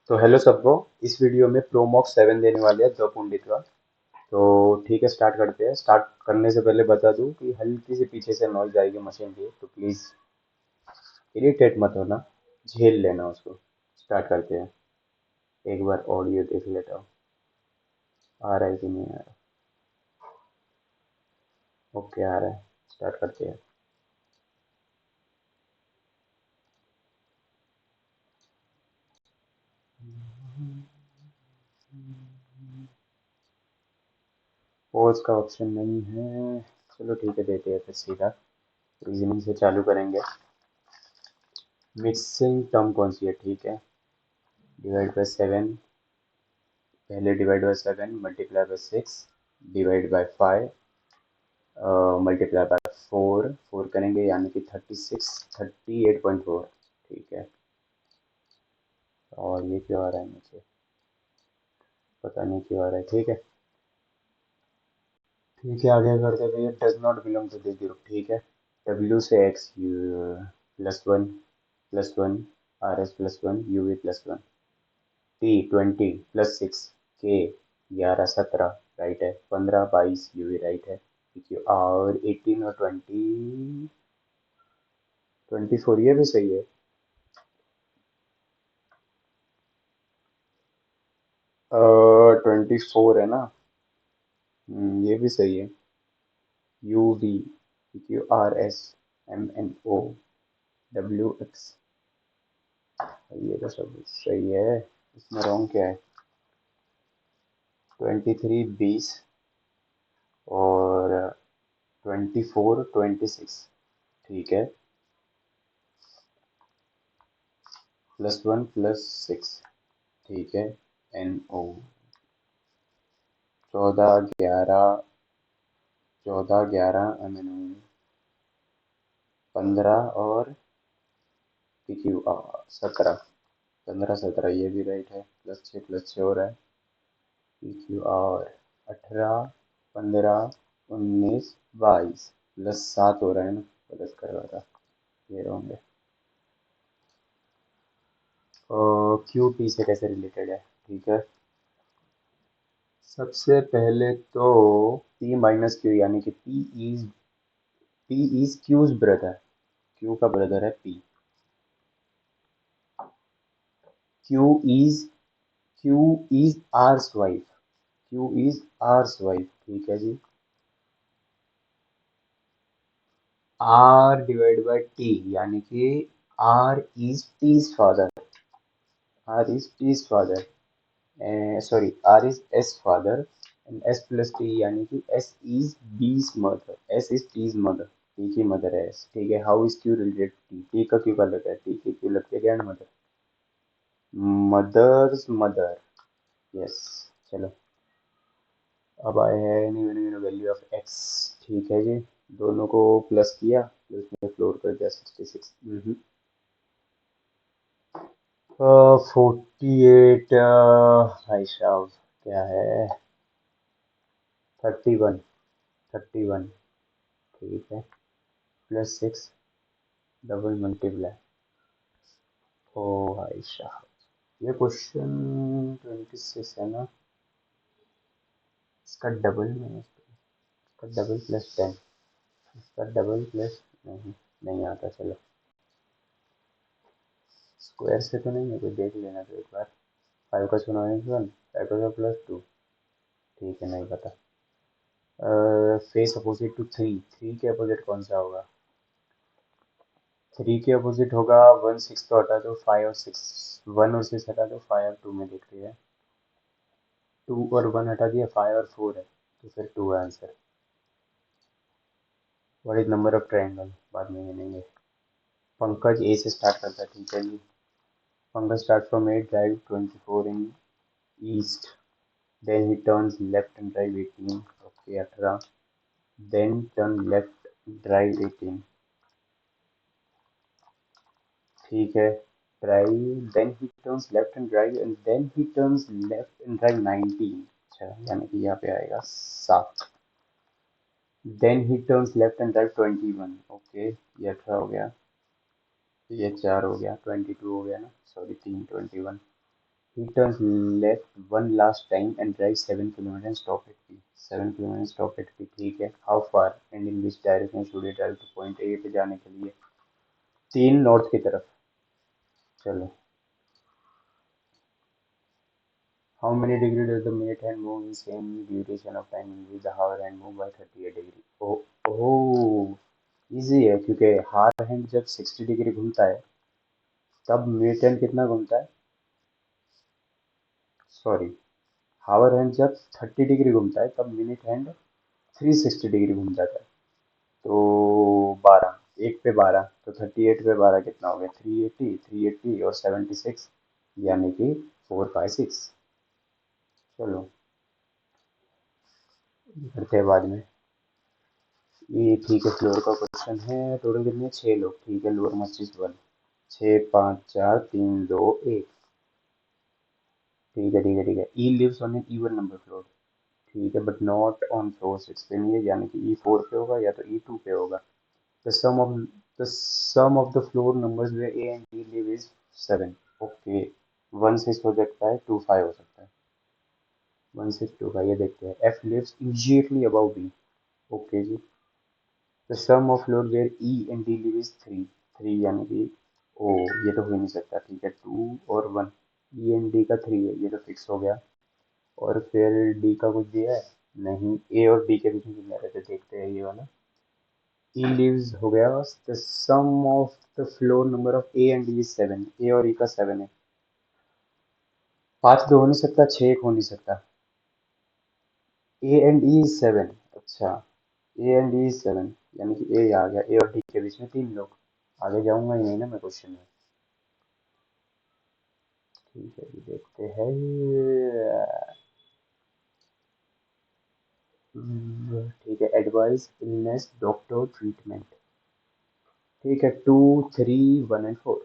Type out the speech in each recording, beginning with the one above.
तो हेलो सबको। इस वीडियो में प्रोमॉक्स 7 देने वाले हैं 2 का। तो ठीक है, स्टार्ट करते हैं। स्टार्ट करने से पहले बता दूं कि हल्की सी पीछे से नॉइज आएगी मशीन की, तो प्लीज इरिटेट मत होना, झेल लेना उसको। स्टार्ट करते हैं। एक बार ऑडियो देख लेता हूँ, आ रहा है कि नहीं आ रहा। ओके, आ रहा है। स्टार्ट करते हैं। पॉज का ऑप्शन नहीं है। चलो ठीक है, देते हैं फिर सीधा रीजनिंग से चालू करेंगे। मिक्सिंग टर्म कौन सी है? ठीक है, डिवाइड बाय 7। पहले divide by 7, multiply by 6, divide by 5, multiply by 4। 4 करेंगे यानी कि 36, 38.4। ठीक है। और ये क्यों आ रहा है मुझे, पता नहीं क्यों आ रहा है। ठीक है, ठीक है, आगे करते हैं। Does not belong to this group. ठीक है। डब्ल्यू से X +1 +1, R S +1, U V +1, T 20 +6, के 11 17 राइट है, 15 22 यू वी राइट है। और 18 और 24 ये भी सही है। 24 है ना? ये भी सही है। U V, Q R S, M N O, W X, ये तो सब सही है। इसमें रॉन्ग क्या है? 23 20 और 24 26। ठीक है, +1 +6। ठीक है, N O. 14 11 M N O, 15 और पी क्यू आर 17। 15 17 ये भी राइट है, +6 हो रहा है। पी क्यू आर 18 15 19 22, +7 हो रहा है ना, गलत कर रहा था। ये रॉन्ग है। क्यू टी से कैसे रिलेटेड है? ठीक है, सबसे पहले तो पी माइनस क्यू यानी कि P is Q's brother. Q का ब्रदर है P. Q is Q is R's wife. Q is R's wife. ठीक है जी। आर डिवाइड बाय टी यानी कि R is T's father. R is T's father, sorry, R is S father. And S plus T यानी कि S is B's mother. S is T's mother, T की mother है S. ठीक है। How is Q related T? T का Q का लगता है, टी की क्यू लगती है grandmother, mother's mother. Yes. चलो, अब आए हैं वैल्यू ऑफ एक्स। ठीक है जी। दोनों को प्लस किया, प्लस में फ्लोर कर दिया 66। 48, भाई साहब क्या है, 31। 31। ठीक है, +6, डबल मल्टीप्लाई। ओ भाई साहब, ये क्वेश्चन 26 है ना? इसका डबल में है, इसका डबल +10, इसका डबल प्लस नहीं, नहीं आता। चलो, स्क्वायर से तो नहीं है, कोई देख लेना तो एक बार। 5 का सुना है 1, 5 का +2। ठीक है, नहीं पता। फेस अपोजिट टू 3, 3 के अपोजिट कौन सा होगा? 3 के अपोजिट होगा 1 6 तो हटा दो, 5 और 6, 1 और 6 हटा दो, 5 और 2 में दिख रही है। 2 और 1 हटा दिया, 5 और 4 है, तो फिर 2 है answer. What is number of triangle, बाद में गिनेंगे। पंकज ए से स्टार्ट करता है। ठीक है जी। Pankaj start from 8, drive 24 in east, then he turns left and drive 18। Okay, 18। Then turn left, drive 18। ठीक है, drive, then he turns left and drive, and then he turns left and drive 19। अच्छा, यानी कि यहाँ पे आएगा 7। Then he turns left and drive 21। Okay, ये 18 हो गया, ये 4 हो गया, 22 हो गया ना, sorry 3, 21। He turns left one last time and drives 7 kilometers and stop at P. 7 kilometers stop at P, ठीक है. How far and in which direction should he drive to point A पे जाने के लिए? 3 नॉर्थ की तरफ. चलो. How many degree does the minute hand move in same duration of time in which the hour hand move by 38 degree? Oh, oh, easy है क्योंकि हार हैंड जब 60 डिग्री घूमता है तब मिनट हैंड कितना घूमता है. सॉरी, हावर हैंड जब 30 डिग्री घूमता है तब मिनट हैंड 360 डिग्री घूम जाता है. तो 12, एक पे 12 तो 38 पे 12 कितना हो गया. 380 और 76 यानी कि 456. चलो करते हैं बाद में. ये ठीक है. फ्लोर का क्वेश्चन है. टोटल कितने 6 लोग. ठीक है. लोअर मस्जिद 1. 6 5 4 3 2 1. ठीक है ठीक है ठीक है. E lives on an even number floor. ठीक है बट नॉट ऑन फ्लोर 6 पे नहीं है यानी कि E4 पे होगा या तो E2 पे होगा. The sum of the floor numbers where A and D live is 7. Okay. 1 6 हो सकता है. 2 5 हो सकता है. 1 6 2 5 ये देखते हैं. F lives immediately above B. Okay जी. The sum of floor where E and D live is 3. 3 यानी कि ओ ये तो हो ही नहीं सकता. ठीक है. 2 और 1. ई एंड डी का 3 है ये तो फिक्स हो गया. और फिर डी का कुछ दिया है नहीं. ए और डी के बीच में कितना रहते देखते हैं ये वाला. ई लीव्स हो गया. The sum of the floor number of A and D is 7. A और ई का 7 है. 5 तो हो नहीं सकता. 6 हो नहीं सकता. A and E is 7. अच्छा. ए एंड ई इज 7 यानी कि ए आ गया. ए और डी के बीच में 3 लोग. आगे जाऊंगा ही नहीं ना मैं क्वेश्चन में. ठीक है जी देखते हैं. ठीक है. Advice illness doctor treatment. ठीक है. 2 3 1 and 4.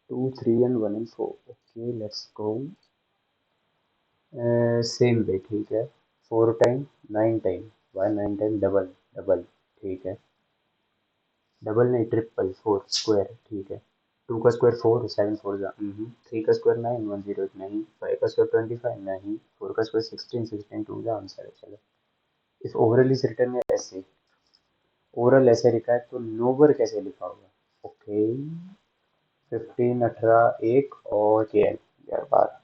2 3 and 1 and 4. Okay let's go. Same way. ठीक है. 4 time 9 time. Y 9 time double. Double. ठीक है. डबल नहीं ट्रिपल. 4 स्क्वायर. ठीक है. 2 का स्क्वायर 4. 7 4 3 का स्क्वायर 9 1 0 नहीं. 5 का स्क्वायर 25 नहीं. 4 का स्क्वायर 16 16 2 का आंसर है. चलो. इफ ओवरल इज रिटर्न है ऐसे. ओवरल ऐसे लिखा है तो नोवर कैसे लिखा होगा. ओके. 15 18 1 और के एल यार 12.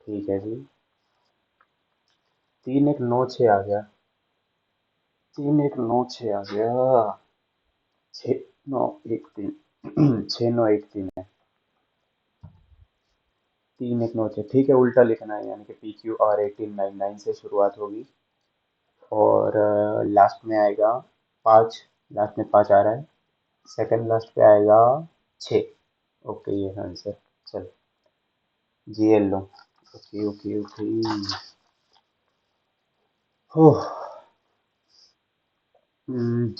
ठीक है जी. 3 1 9 6 आ गया. 3 1 9 6 आ गया. 6 9 1 3. 6 9 1 3 है. 3 1 9 6. ठीक है. उल्टा लिखना है यानी कि PQR 1899 से शुरुआत होगी और लास्ट में आएगा 5. लास्ट में 5 आ रहा है. सेकंड लास्ट पे आएगा 6. ओके ये आंसर. चल. GL लो. Okay okay okay.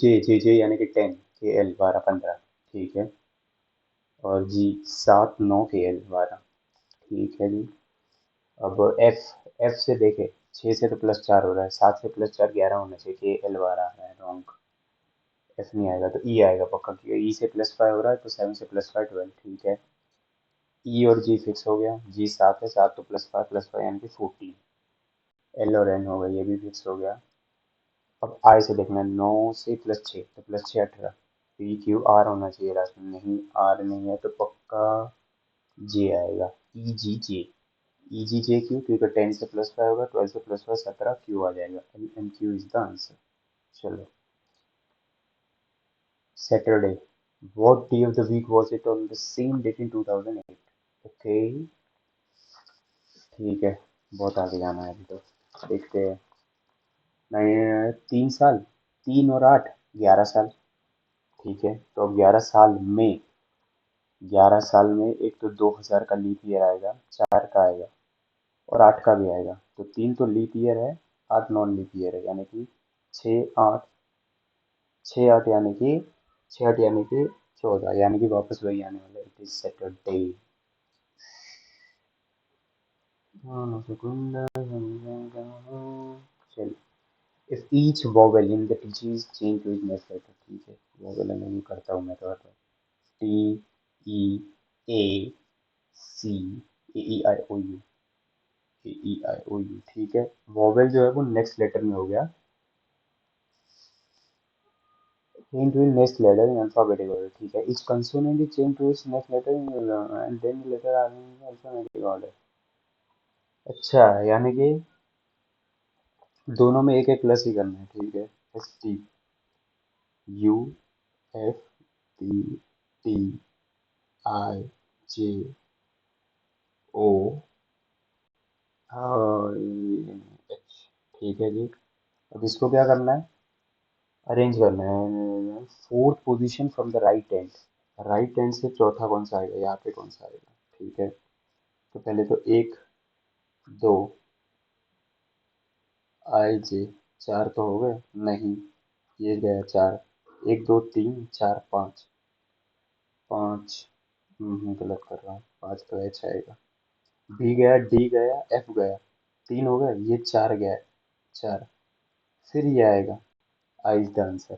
J J J यानी कि 10. KL 12 15. ठीक है. और जी 7 9 KL 12. ठीक है जी. अब एफ से देखे. 6 से तो +4 हो रहा है. 7 से +4 11 होना चाहिए. KL 12 आ रहा है. रॉन्ग. एफ नहीं आएगा तो ई आएगा पक्का क्योंकि ई से +5 हो रहा है तो 7 से +5 12. ठीक है. ई और जी फिक्स हो गया. जी 7 है. 7 तो +5 यानी कि 14. एल और एन हो गया. ये भी फिक्स हो गया. अब आई से देखना है. 9 से +6 तो +6 18. PQR होना चाहिए लास्ट में. नहीं आर नहीं है तो पक्का जे आएगा. EGJ. EGJ क्यों क्योंकि 10 से +5 होगा. 12 से +5 17. क्यू आ जाएगा. LMQ is the answer. चलो. Saturday. What day of the week was it on the same date in 2008? Okay. ठीक है. बहुत आगे जाना है अभी तो. देखते हैं. 3 साल. 3 और 8 11 साल. ठीक है. तो अब 11 साल में. 11 साल में एक तो 2000 का लीप ईयर आएगा. 4 का आएगा और 8 का भी आएगा. तो 3 तो लीप ईयर है. 8 नॉन लीप ईयर है यानी कि 6 8. 6 8 यानी कि 6 8 यानी कि 14 यानी कि वापस वही आने वाला है. It is Saturday. चलिए. If each vowel in the teaching is change to is next letter. ठीक है. वॉवेल मैं नहीं करता हूँ मैं तो. T E A C, A E I O U, A E I O U, ठीक है। वॉवेल जो है वो नेक्स्ट लेटर में हो गया। Change to next letter in alphabetic order, ठीक है। Each consonant is changed to its next letter in and then the letter are in alphabetic order। अच्छा, यानी कि दोनों में एक एक प्लस ही करना है, ठीक है। S T, U, F, T, T, I, J, O, H, ठीक है जी। अब इसको क्या करना है, अरेंज करना है। Fourth position from the right hand, right hand से चौथा कौन सा आएगा, यहाँ पे कौन सा आएगा, ठीक है। तो पहले तो एक, दो, आई जे, चार तो हो गए, नहीं, ये गया चार, एक दो तीन चार पाँच, पाँच, गलत कर रहा हूँ, पाँच तो एच आएगा। बी गया, डी गया, एफ गया, तीन हो गए, ये चार गया है, चार, फिर ये आएगा, आई इज द आंसर।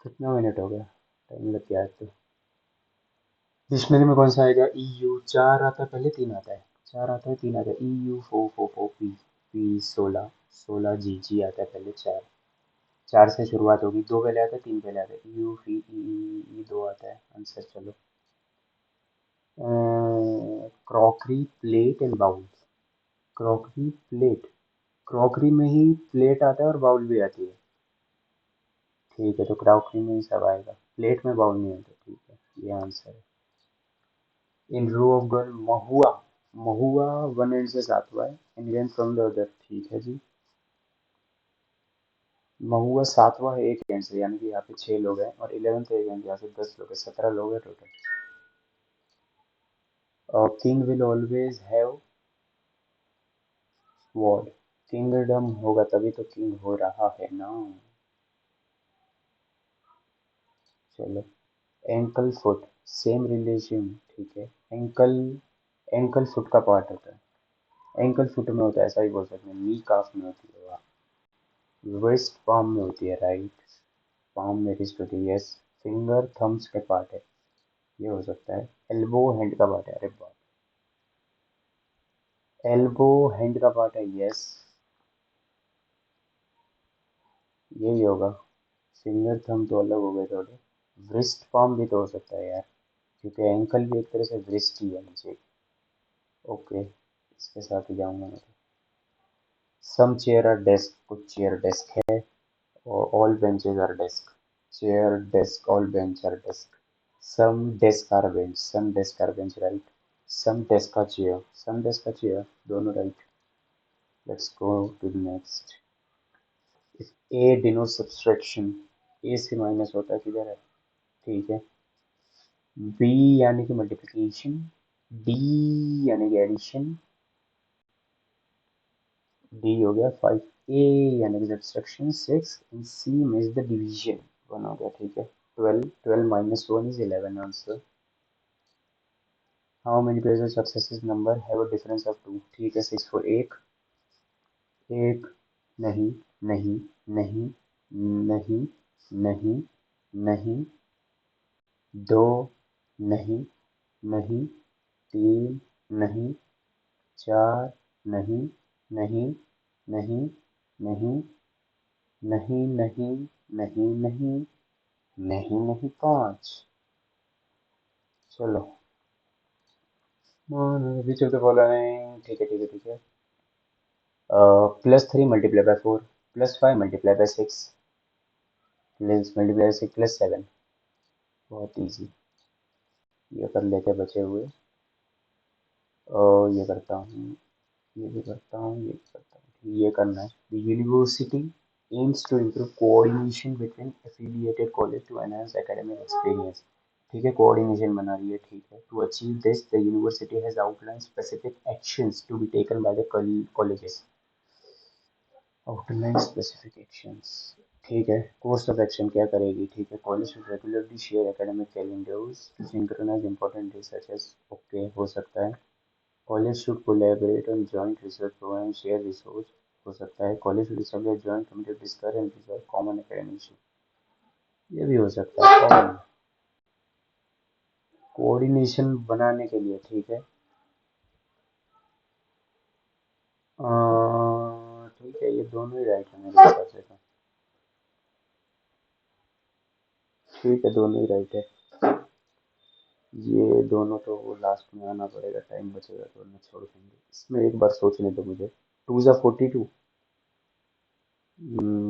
कितना मिनट हो गया, टाइम लग गया है तो। डिक्शनरी में कौन सा आएगा, ई यू, चार आता है पहले, तीन आता है, चार आता है, तीन आता है, E U, four four four, P, P सोलह, सोलह, जी, जी आता है पहले, चार, चार से शुरुआत होगी, दो पहले आता है, तीन पहले आता है, यू, फी, ई, दो आता है आंसर। चलो, crockery, plate and bowl, crockery, plate, crockery में ही प्लेट आता है और बाउल भी आती है, ठीक है। तो क्रॉकरी में ही सब आएगा, प्लेट में बाउल नहीं आता, ठीक है, ये आंसर है। In row of girl, Mahua, Mahua one and से साथ हुआ है, इंडियन फ्रॉम द अदर, ठीक है जी। महुआ सातवां है एक एंड से, यानी कि यहाँ पे 6 लोग हैं, और 11th एक एंड, यहाँ से 10 लोग हैं, 17 लोग हैं total. King will always have what, kingdom होगा तभी तो किंग हो रहा है ना। चलो, एंकल फुट, सेम रिलेशन, ठीक है। एंकल, एंकल फुट का पार्ट होता है, एंकल फुट में होता है, ऐसा ही बोल सकते हैं, नी काफ में होती है, वाह। वेस्ट पाम में होती है, राइट, पाम में रिस्ट होती है, यस। फिंगर थम्स के पार्ट है, ये हो सकता है। एल्बो हैंड का पार्ट है, अरे बाप, एल्बो हैंड का पार्ट है, यस, यही होगा। फिंगर थंब तो अलग हो गए थोड़े, व्रिस्ट पाम भी तो हो सकता है यार, क्योंकि एंकल भी एक तरह से व्रिस्ट ही है नीचे। ओके, इसके साथ ही जाऊंगा मैं तो। सम चेयर आर डेस्क, कुछ चेयर डेस्क है, और all benches are desk, chair desk all bench are desk. Some desk are bench, some desk are bench, right. Some desk का चेयर, सम डेस्क का चेयर, दोनों right. Let's go to the next. A denote subtraction, A से minus होता है किधर है, ठीक है। बी यानी कि मल्टीप्लिकेशन, डी यानी कि एडिशन, डी हो गया 5, ए यानी कि subtraction 6, and C means the division, 1 हो गया, ठीक है। 12, 12 minus 1 is 11 answer. How many pairs of successive number have a difference of 2, ठीक है। 6 4, एक, एक, नहीं, नहीं, नहीं, नहीं, नहीं, नहीं, दो, नहीं, नहीं, तीन, नहीं, चार, नहीं, नहीं, नहीं, नहीं, नहीं, नहीं, नहीं, नहीं, नहीं, नहीं, पाँच। चलो, विच ऑफ द फॉलोइंग, ठीक है, ठीक है, ठीक है। +3 multiply by 4, +5 multiply by 6, plus multiply by 6 +7, बहुत इजी। ये कर लेते हैं बचे हुए, और ये करता हूँ, ये भी करता हूँ, ये भी करता हूँ, ये करना है। The university aims to improve coordination between affiliated college to enhance academic experience, ठीक है, कोऑर्डिनेशन बना रही है, ठीक है। To achieve this the university has outline specific actions to be taken by the colleges, outline specific actions, ठीक है। Course of action क्या करेगी, ठीक है। College should regularly share academic calendars to synchronize important days such as, okay, हो सकता है। College should collaborate on joint research program, share resource, हो सकता है। College should establish joint committee to discuss and resolve common academic issue, ये भी हो सकता है। और कोऑर्डिनेशन बनाने के लिए, ठीक है। ठीक है, ये दोनों ही राइट है मेरे हिसाब से तो। ठीक है, दोनों ही राइट है। ये दोनों तो लास्ट में आना पड़ेगा, टाइम बचेगा तो वरना छोड़ देंगे। इसमें एक बार सोचने दो मुझे। 2 × 42,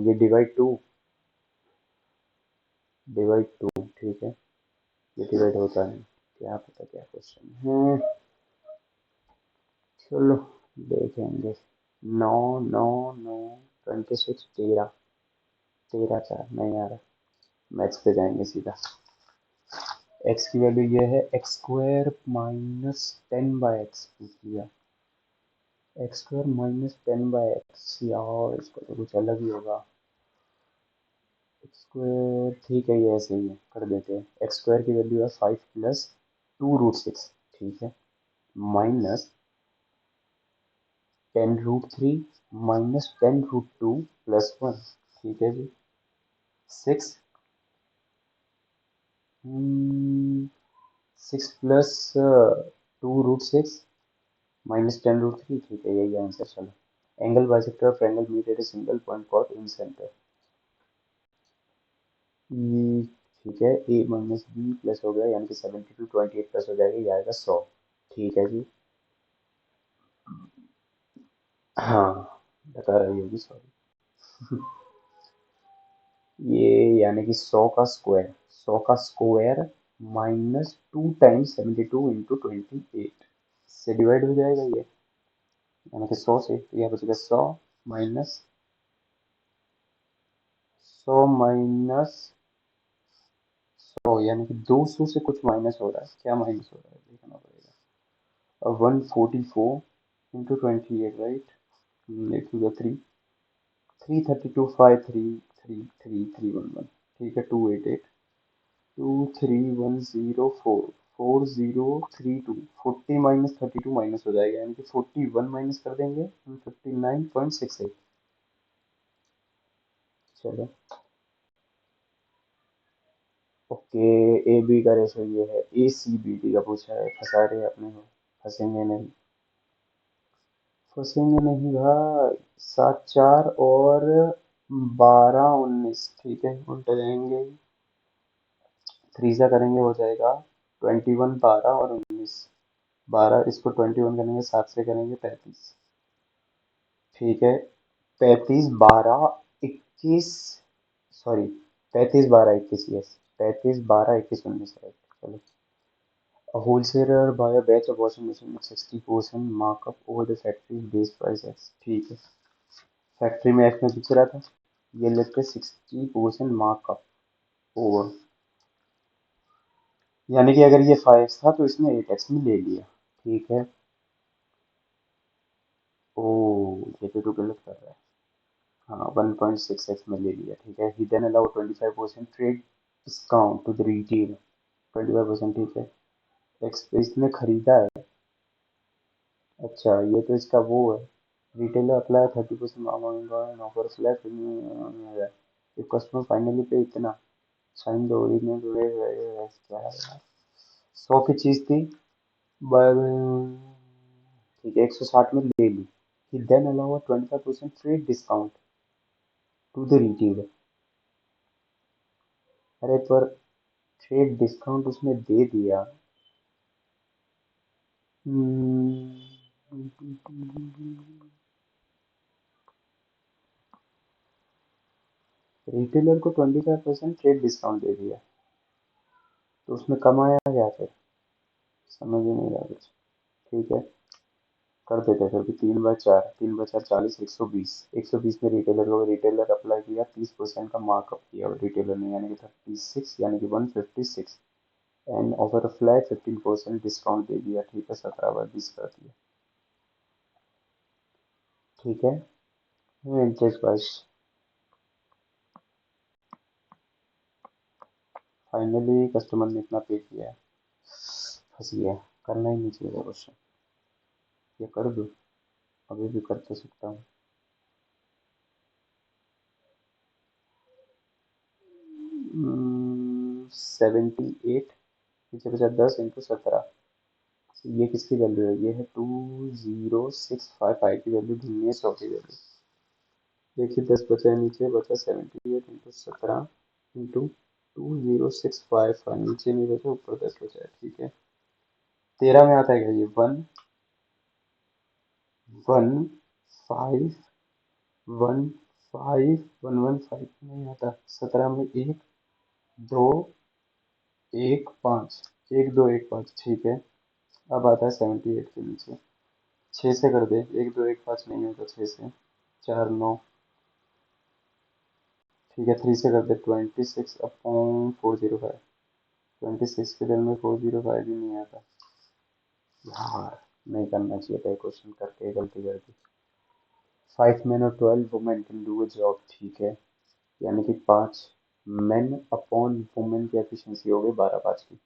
ये डिवाइड टू, ठीक है। ये डिवाइड होता नहीं, क्या पता क्या क्वेश्चन है। चलो देखेंगे। 9 9 9, 26, 13, 13 4 नहीं आ रहा। मैथ्स पे जाएंगे सीधा। एक्स की वैल्यू ये है, x² - 10/x पूछ लिया। x² - 10/x, यार इसका तो कुछ अलग ही होगा। x², ठीक है, ये ऐसे ही है, कर देते हैं। x² की वैल्यू है 5 + 2√6, ठीक है। माइनस 10√3 - 10√2 + 1, ठीक है जी। 6, 6 + 2√6 -10√3, ठीक है, यही आंसर। चलो, angle bisector of triangle meet at a single point caught in centre. ठीक है, a - b प्लस हो गया, यानी कि 72, 28 प्लस हो जाएगा, ये आएगा 100, ठीक है जी। हाँ, बता रही होगी, सॉरी। ये यानी कि 100 का स्क्वायर -2 टाइम्स 72 × 28 से डिवाइड हो जाएगा ये, यानी कि 100 से, तो यह बचेगा 100 - 100 यानी कि 200 से कुछ माइनस हो रहा है, क्या माइनस हो रहा है देखना पड़ेगा। और 144 × 28, राइट। 8 × 332, 5333311, ठीक है। 288, 23104, 4032, 40 - 32 माइनस हो जाएगा, यानी कि 41 माइनस कर देंगे, 59.68। चलो, ओके। ए बी का रेशो ये है, ए सी बी डी का पूछा है, फंसा रहे अपने को। फंसेंगे नहीं, फंसेंगे नहीं भाई। 7 4 और 12 19, ठीक है, उल्टे जाएंगे। 3 से करेंगे हो जाएगा 21, 12 और 19। 12, इसको 21 करेंगे, 7 से करेंगे 35, ठीक है। 35 12 21, सॉरी, 35 12 21, यस। 35 12 21 19, राइट। चलो, a wholesaler buy a batch of washing machine with 60% markup over the factory base price x, ठीक है। फैक्ट्री में एक्स में बिक रहा था, ये लेते 60% मार्कअप ओवर, यानी कि अगर ये 5x था तो इसने 8x में ले लिया, ठीक है। ओ, ये तो गलत कर रहा है। हाँ, 1.6x में ले लिया, ठीक है। He then allow 25% trade discount to the retail, 25%, ठीक है। एक्स पे इसने खरीदा है। अच्छा, ये तो इसका वो है। Retailer apply 30% amount offer flat, if customer finally पे इतना, साइन द ओरिजिनल, क्या है यार। 100 की चीज थी, बाय, ठीक है, 160 में ले ली। He then allow 25% trade discount to the retailer. अरे पर ट्रेड डिस्काउंट उसने दे दिया। रिटेलर को 25% ट्रेड डिस्काउंट दे दिया, तो उसमें कमाया क्या फिर, समझ ही नहीं रहा कुछ। ठीक है, कर देते फिर भी। 3/4, 3/4 40, 120, 120 में रिटेलर अप्लाई किया, 30% का मार्कअप किया रिटेलर ने, यानी कि 36, यानी कि 156, एंड ऑफर फ्लैट 15% डिस्काउंट दे दिया, ठीक है। 17/20 कर दिया, ठीक है। इंटरेस्ट बस, फाइनली कस्टमर ने इतना पे किया है, फंस गया। करना ही नहीं चाहिए क्वेश्चन, ये कर दो, अभी भी कर तो सकता हूँ। 78, पीछे बचा 10 × 17। ये किसकी वैल्यू है? ये है 20655 की वैल्यू ढूंढनी है 100 की वैल्यू। देखिए 10 बचा है, नीचे बचा 78 × 17 × 2065, नीचे नहीं बचा, ऊपर 10 बचा है। ठीक है, 13 में आता है क्या ये? 1 1 5 1 1 5 नहीं आता। 17 में 1 2 1 5, 1 2 1 5, ठीक है। अब आता है 78 के नीचे। 6 से कर दे, 1 2 1 5 नहीं होता 6 से। 4 9, ठीक है। 3 से कर दे, 26/405। 26 के दिन में 405 ही नहीं आता यार। नहीं करना चाहिए था क्वेश्चन, करके गलती कर दी। 5 men और 12 women can do a job, ठीक है। यानी कि 5 men/women की एफिशिएंसी हो गई 12 5 की।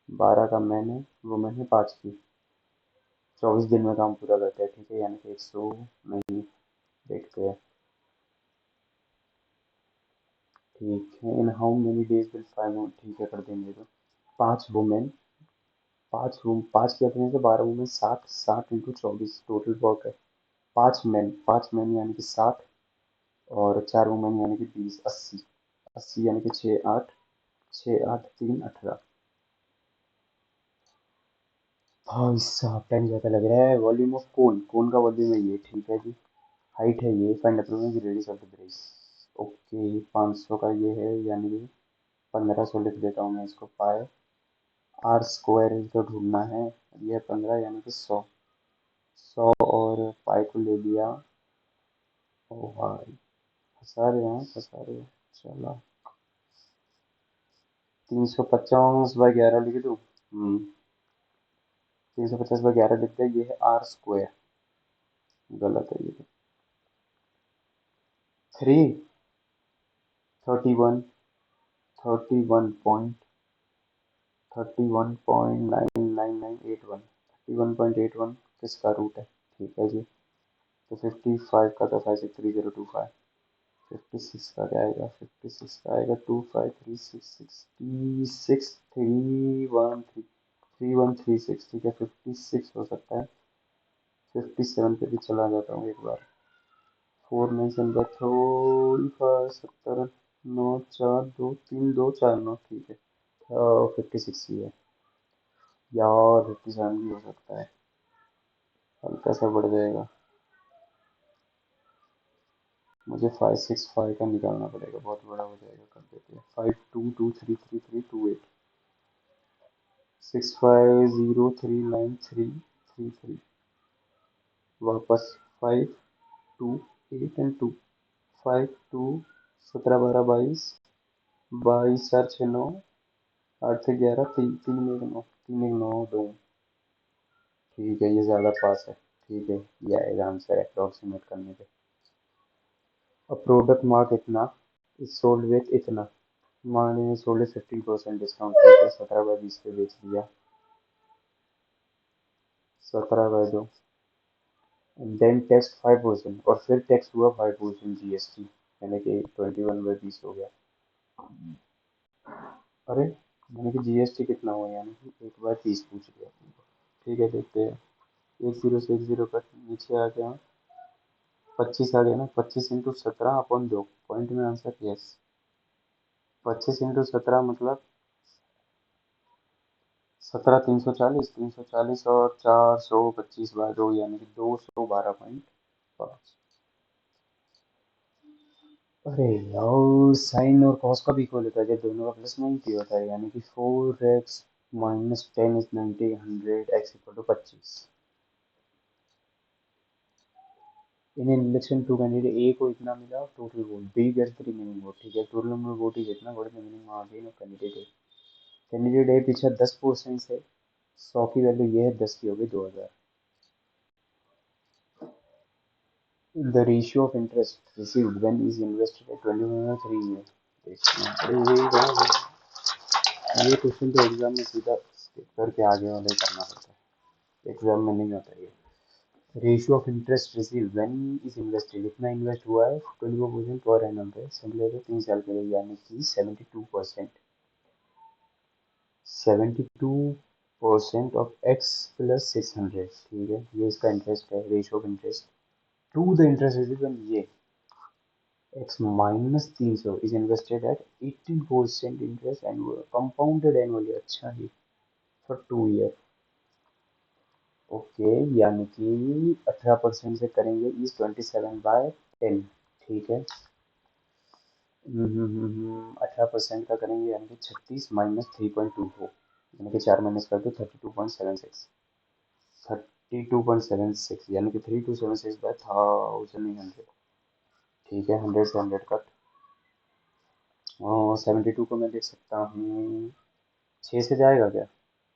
12 का मैन है, वुमेन है 5 की। 24 दिन में काम पूरा करते हैं, ठीक है। यानी कि 100 नहीं, देखते हैं। ठीक है, in how many days will 5 ठीक है, कर देंगे। तो 5 वुमेन, 5 की एफिशिएंसी 12 वुमेन, 60 60 × 24 टोटल वर्क है। 5 मैन यानी कि 60, और 4 वुमेन यानी कि 20, 80। 80 यानी कि 6 8 भाई साहब टाइम ज़्यादा लग रहा है। वॉल्यूम ऑफ कोन, कोन का वॉल्यूम है ये, ठीक है जी। हाइट है ये, फाइंड अप्रोच की radius of the brace. Okay, 500 का ये है, यानी कि 1500 लिख देता हूँ मैं इसको। पाए आर स्क्वायर तो ढूंढना है। ये है 15 यानी कि 100। 100 और पाई को ले लिया। ओ भाई, फंसा रहे हैं, फंसा रहे हैं। चलो 350/11 लिख दूँ। 350/11 लिख दिया। ये है आर स्क्वायर। गलत है ये तो। 3 31 31.99981। किसका रूट है? ठीक है जी। तो 55 का तो 563025। 56 का क्या आएगा? 56 का आएगा 25366631333136, ठीक है। 56 हो सकता है। 57 पे भी चला जाता हूँ एक बार। 4 9 थोड़ी 70, 9 4 2 3 2 4 9, ठीक है। 56 ही है यार। 57 भी हो सकता है, हल्का सा बढ़ जाएगा। मुझे 565 का निकालना पड़ेगा, बहुत बड़ा हो जाएगा। कर देते हैं 52233328। 65039333। वापस 5 2 8 एंड 2। 5 2 17 12 22, 22 4 6 9, 8 से 11, 3 3 1 9, 3 1 9 2। ठीक है, ये ज़्यादा पास है। ठीक है, ये आएगा आंसर अप्रोक्सीमेट करने पे। अ प्रोडक्ट मार्क इतना इज सोल्ड विथ इतना। मान लीजिए सोल्ड 50% डिस्काउंट, ठीक है। 17/20 पे बेच दिया। 17/2, देन टैक्स 5%, और फिर टैक्स हुआ 5% जीएसटी, यानी कि 21/20 हो गया। अरे, यानी कि जीएसटी कितना हुआ? यानी कि 1/30 पूछ लिया तुमको। ठीक है, देखते हैं। 10 से 10 कट, नीचे आ गया। 25 आ गया ना। 25 × 17/2 पॉइंट में आंसर। यस, 25 × 17 मतलब 17 340, और 425/2 यानी कि 212.5। अरे यार, साइन और कॉस का भी इक्वल होता है जब दोनों का प्लस 90 होता है, यानी कि 4x - 10 is 90, 100, x = 25। In an election two candidate, A को इतना मिला total vote, B gets the remaining vote, ठीक है। टोटल नंबर वोट ही जितना वोट रिमेनिंग आ गई ना कैंडिडेट ए। कैंडिडेट ए पीछे 10% से 100 की वैल्यू ये है, 10 की हो गई 2000। The ratio of interest received when is invested eight 21 3 year. देखना पड़ेगा। ये क्वेश्चन तो एग्जाम में सीधा स्किप करके आगे वाले करना पड़ता है, एग्जाम में नहीं आता ये। Ratio of interest receive when is invested, इतना इन्वेस्ट हुआ है 24% पर एनम पे, समझ लो 3 साल के लिए, यानी कि 72%। 72% ऑफ एक्स प्लस 600, ठीक है, ये इसका इंटरेस्ट है, ratio of interest to the interest received ये x minus 300 is invested at 18% interest annual compounded annually, अच्छा जी, फॉर 2 ईयर। ओके, यानी कि 18% से करेंगे इज 27/10, ठीक है। 18% का करेंगे यानी कि 36 माइनस 3.24, यानी कि 4 माइनस कर दो 32.76, 32.76 यानी कि 3276/1000, ठीक है, 100 से 100 कट। 72 को मैं देख सकता हूँ 6 से जाएगा क्या,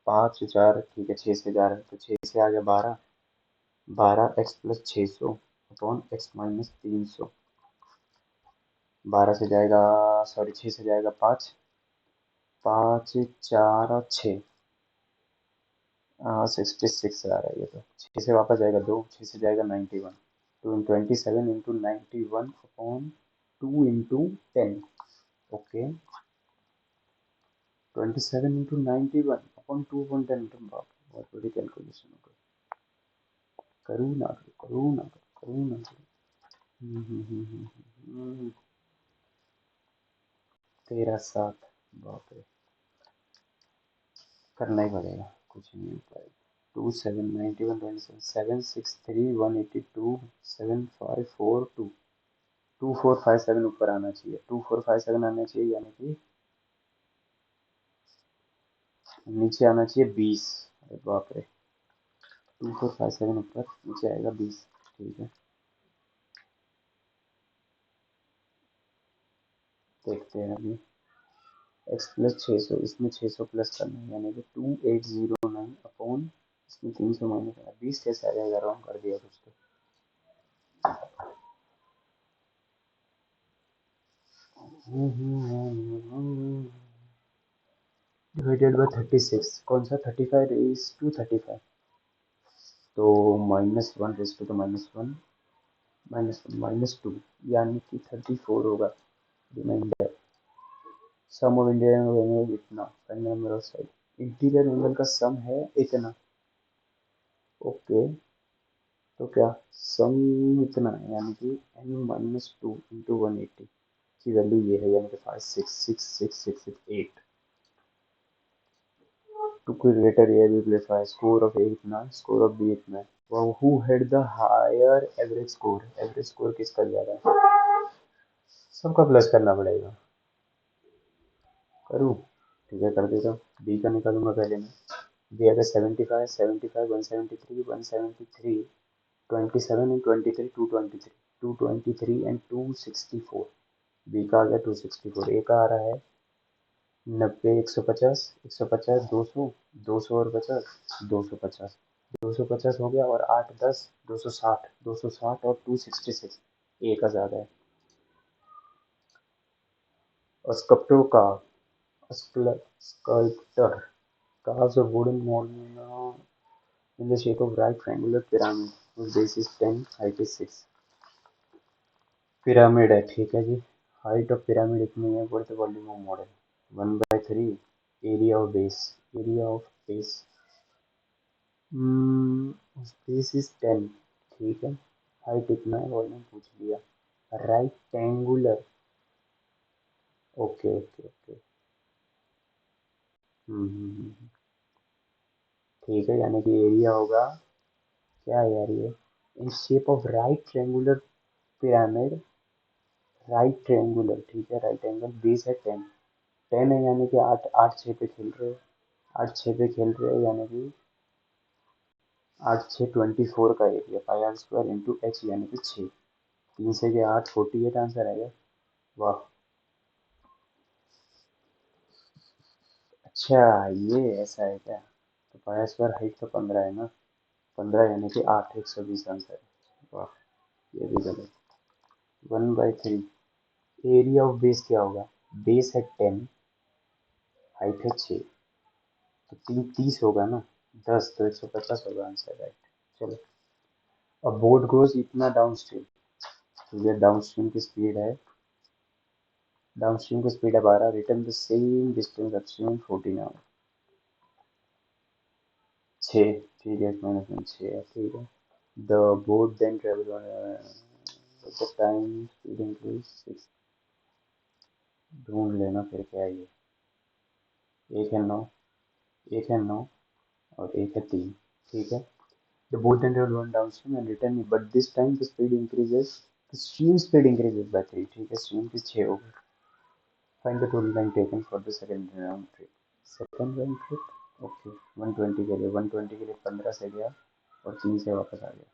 5 4, ठीक है, 6 से जा रहा है तो 6 से आ गया 12, 12x+600 अपॉन x माइनस 300, 12 से जाएगा, सॉरी 6 से जाएगा 5, 5 4 6, 66 आ रहा है ये तो, 6 से वापस जाएगा 2, 6 से जाएगा 91, तो 27 × 91 अपॉन 2 × 10, ओके, 27 × 91 अपॉन 2/10, बाप बहुत बड़ी कैलकुलेशन हो गई, करूँ ना करूँ, करूँ ना करूँ, करूँ ना करूँ। 13/7, बाप रे, करना ही पड़ेगा, कुछ नहीं हो पाएगा। 27 91 27 763 182 7542 2457 ऊपर आना चाहिए, 2457 आना चाहिए, यानी कि नीचे आना चाहिए 20, अरे बाप रे, 2457 ऊपर, नीचे आएगा 20, ठीक है, देखते हैं अभी। x+600, इसमें 600 प्लस करना है, यानी कि 2809 अपॉन इसमें 300 माइनस करना, 20 कैसे आ जाएगा, रॉन्ग कर दिया कुछ तो। डिवाइडेड बाय 36, कौन सा 35 is to 35, तो -1 to -1, -1 -2, यानी कि 34 होगा remainder. Sum of interior angle इतना, number of side, interior angle का सम है इतना, ओके, तो क्या सम इतना है, यानी कि n-2 × 180 की वैल्यू ये है, यानी कि 5 6 6 6 6 6 8 to greater A will clarify score of A इतना, score of B इतना है, who had the higher average score किसका ज्यादा है, सबका प्लस करना पड़ेगा, करूँ, ठीक है, कर देता हूँ, B का निकालूंगा पहले मैं, B अगर 75 75 173 173 27 and 23 223 223 and 264, B का आ गया 264, A का आ रहा है 90 150 150 200 200 और 50 250, 250 हो गया, और 8 10 260 260 और 266, ए का ज्यादा है। और स्कल्प्टर का sculptor carves a wooden monument in the shape of right triangular pyramid whose base is 10, height is 6, pyramid है, ठीक है जी, हाइट ऑफ पिरामिड इतनी है, what the volume of model 1/3, area of base base is 10, ठीक है, height इतना है, volume पूछ लिया, right angular, okay okay okay, ठीक है, यानी कि एरिया होगा, क्या है यार ये, in shape of right triangular pyramid, right triangular, ठीक है, राइट एंगल, बेस है 10, 10 है, यानी कि 8 8 6 पे खेल रहे हो, 8 6 पे खेल रहे हो, यानी कि 8 6 24 का एरिया, πr² इंटू एच, यानी कि 6, 3 से गया 8, 48 आंसर आएगा, वाह, अच्छा, ये ऐसा है क्या, तो πr² हाइट तो 15 है ना, 15 यानी कि 8 120 आंसर है, वाह, ये भी गलत, 1/3, एरिया ऑफ बेस क्या होगा, बेस है 10, हाइट है 6, तो 30 होगा ना, 10 तो 150 होगा आंसर, राइट, चलो। अब बोट गोज इतना डाउन स्ट्रीम, तो ये डाउन स्ट्रीम की स्पीड है, डाउन स्ट्रीम की स्पीड है 12, return the same distance upstream 14 hour, छः, ठीक है, -1 6 है, ठीक है। The boat then travel the time speed increase 6। ढूंढ लेना फिर क्या है ये। एक है 9, एक है 9 और एक है 3, ठीक है। The boat then travel one downstream and return but this time the speed increases, the stream speed increases by 3, ठीक है, स्ट्रीम की 6 हो गई। Find the total time taken for the second round trip. Second round trip, okay. 120 के लिए, 120 के लिए 15 से गया और 3 से वापस आ गया।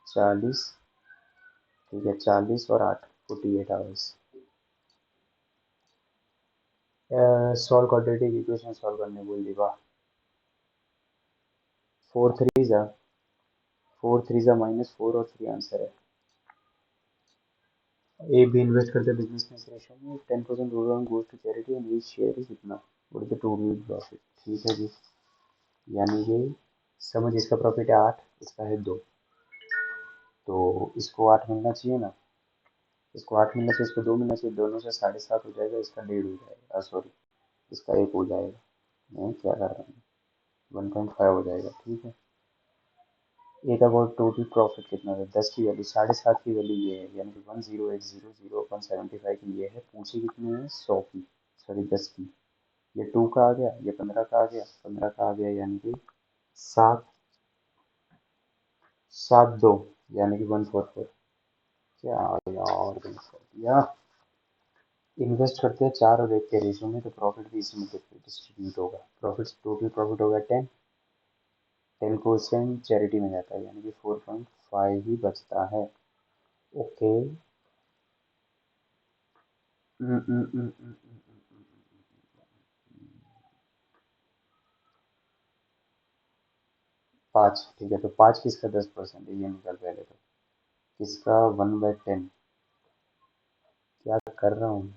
40, ठीक है, 40 और 8, 48 hours. Solve quadratic equation solve करने बोल दी, वाह। 4 3 जा -4 और 3 आंसर है। ए बी इन्वेस्ट करते हैं बिजनेस में, इस रेशो में 10% total goes to charity and each share is इतना, what is the total profit, ठीक है जी। यानी कि समझ, इसका प्रॉफिट है 8, इसका है 2, तो इसको 8 मिलना चाहिए ना, इसको 8 मिलना चाहिए, इसको 2 मिलना चाहिए, दोनों से 7.5 हो जाएगा, इसका 1.5 हो जाएगा, सॉरी, इसका 1 हो जाएगा। मैं क्या कर रहा हूँ, 1.5 हो जाएगा, ठीक है। एक अबाउट टोटल प्रॉफिट कितना है, 10 की वैल्यू, 7.5 की वैल्यू ये है, यानी कि 10800 की ये है, पूछी कितनी है, 100 की, सॉरी 10 की। ये 2 का आ गया, ये 15 का आ गया, 15 का आ गया, यानी कि 7 7 2, यानी कि 144। क्या यार गलत कर दिया। इन्वेस्ट करते हैं 4 और 1 के रेशियो में, तो प्रॉफिट भी इसी में डिस्ट्रीब्यूट होगा। प्रॉफिट, टोटल प्रॉफिट होगा 10, 10% चैरिटी में जाता है, यानी कि 4.5 ही बचता है, ओके। 5, ठीक है, तो 5 किसका 10% है, ये निकल पहले तो। किसका 1/10, क्या कर रहा हूँ,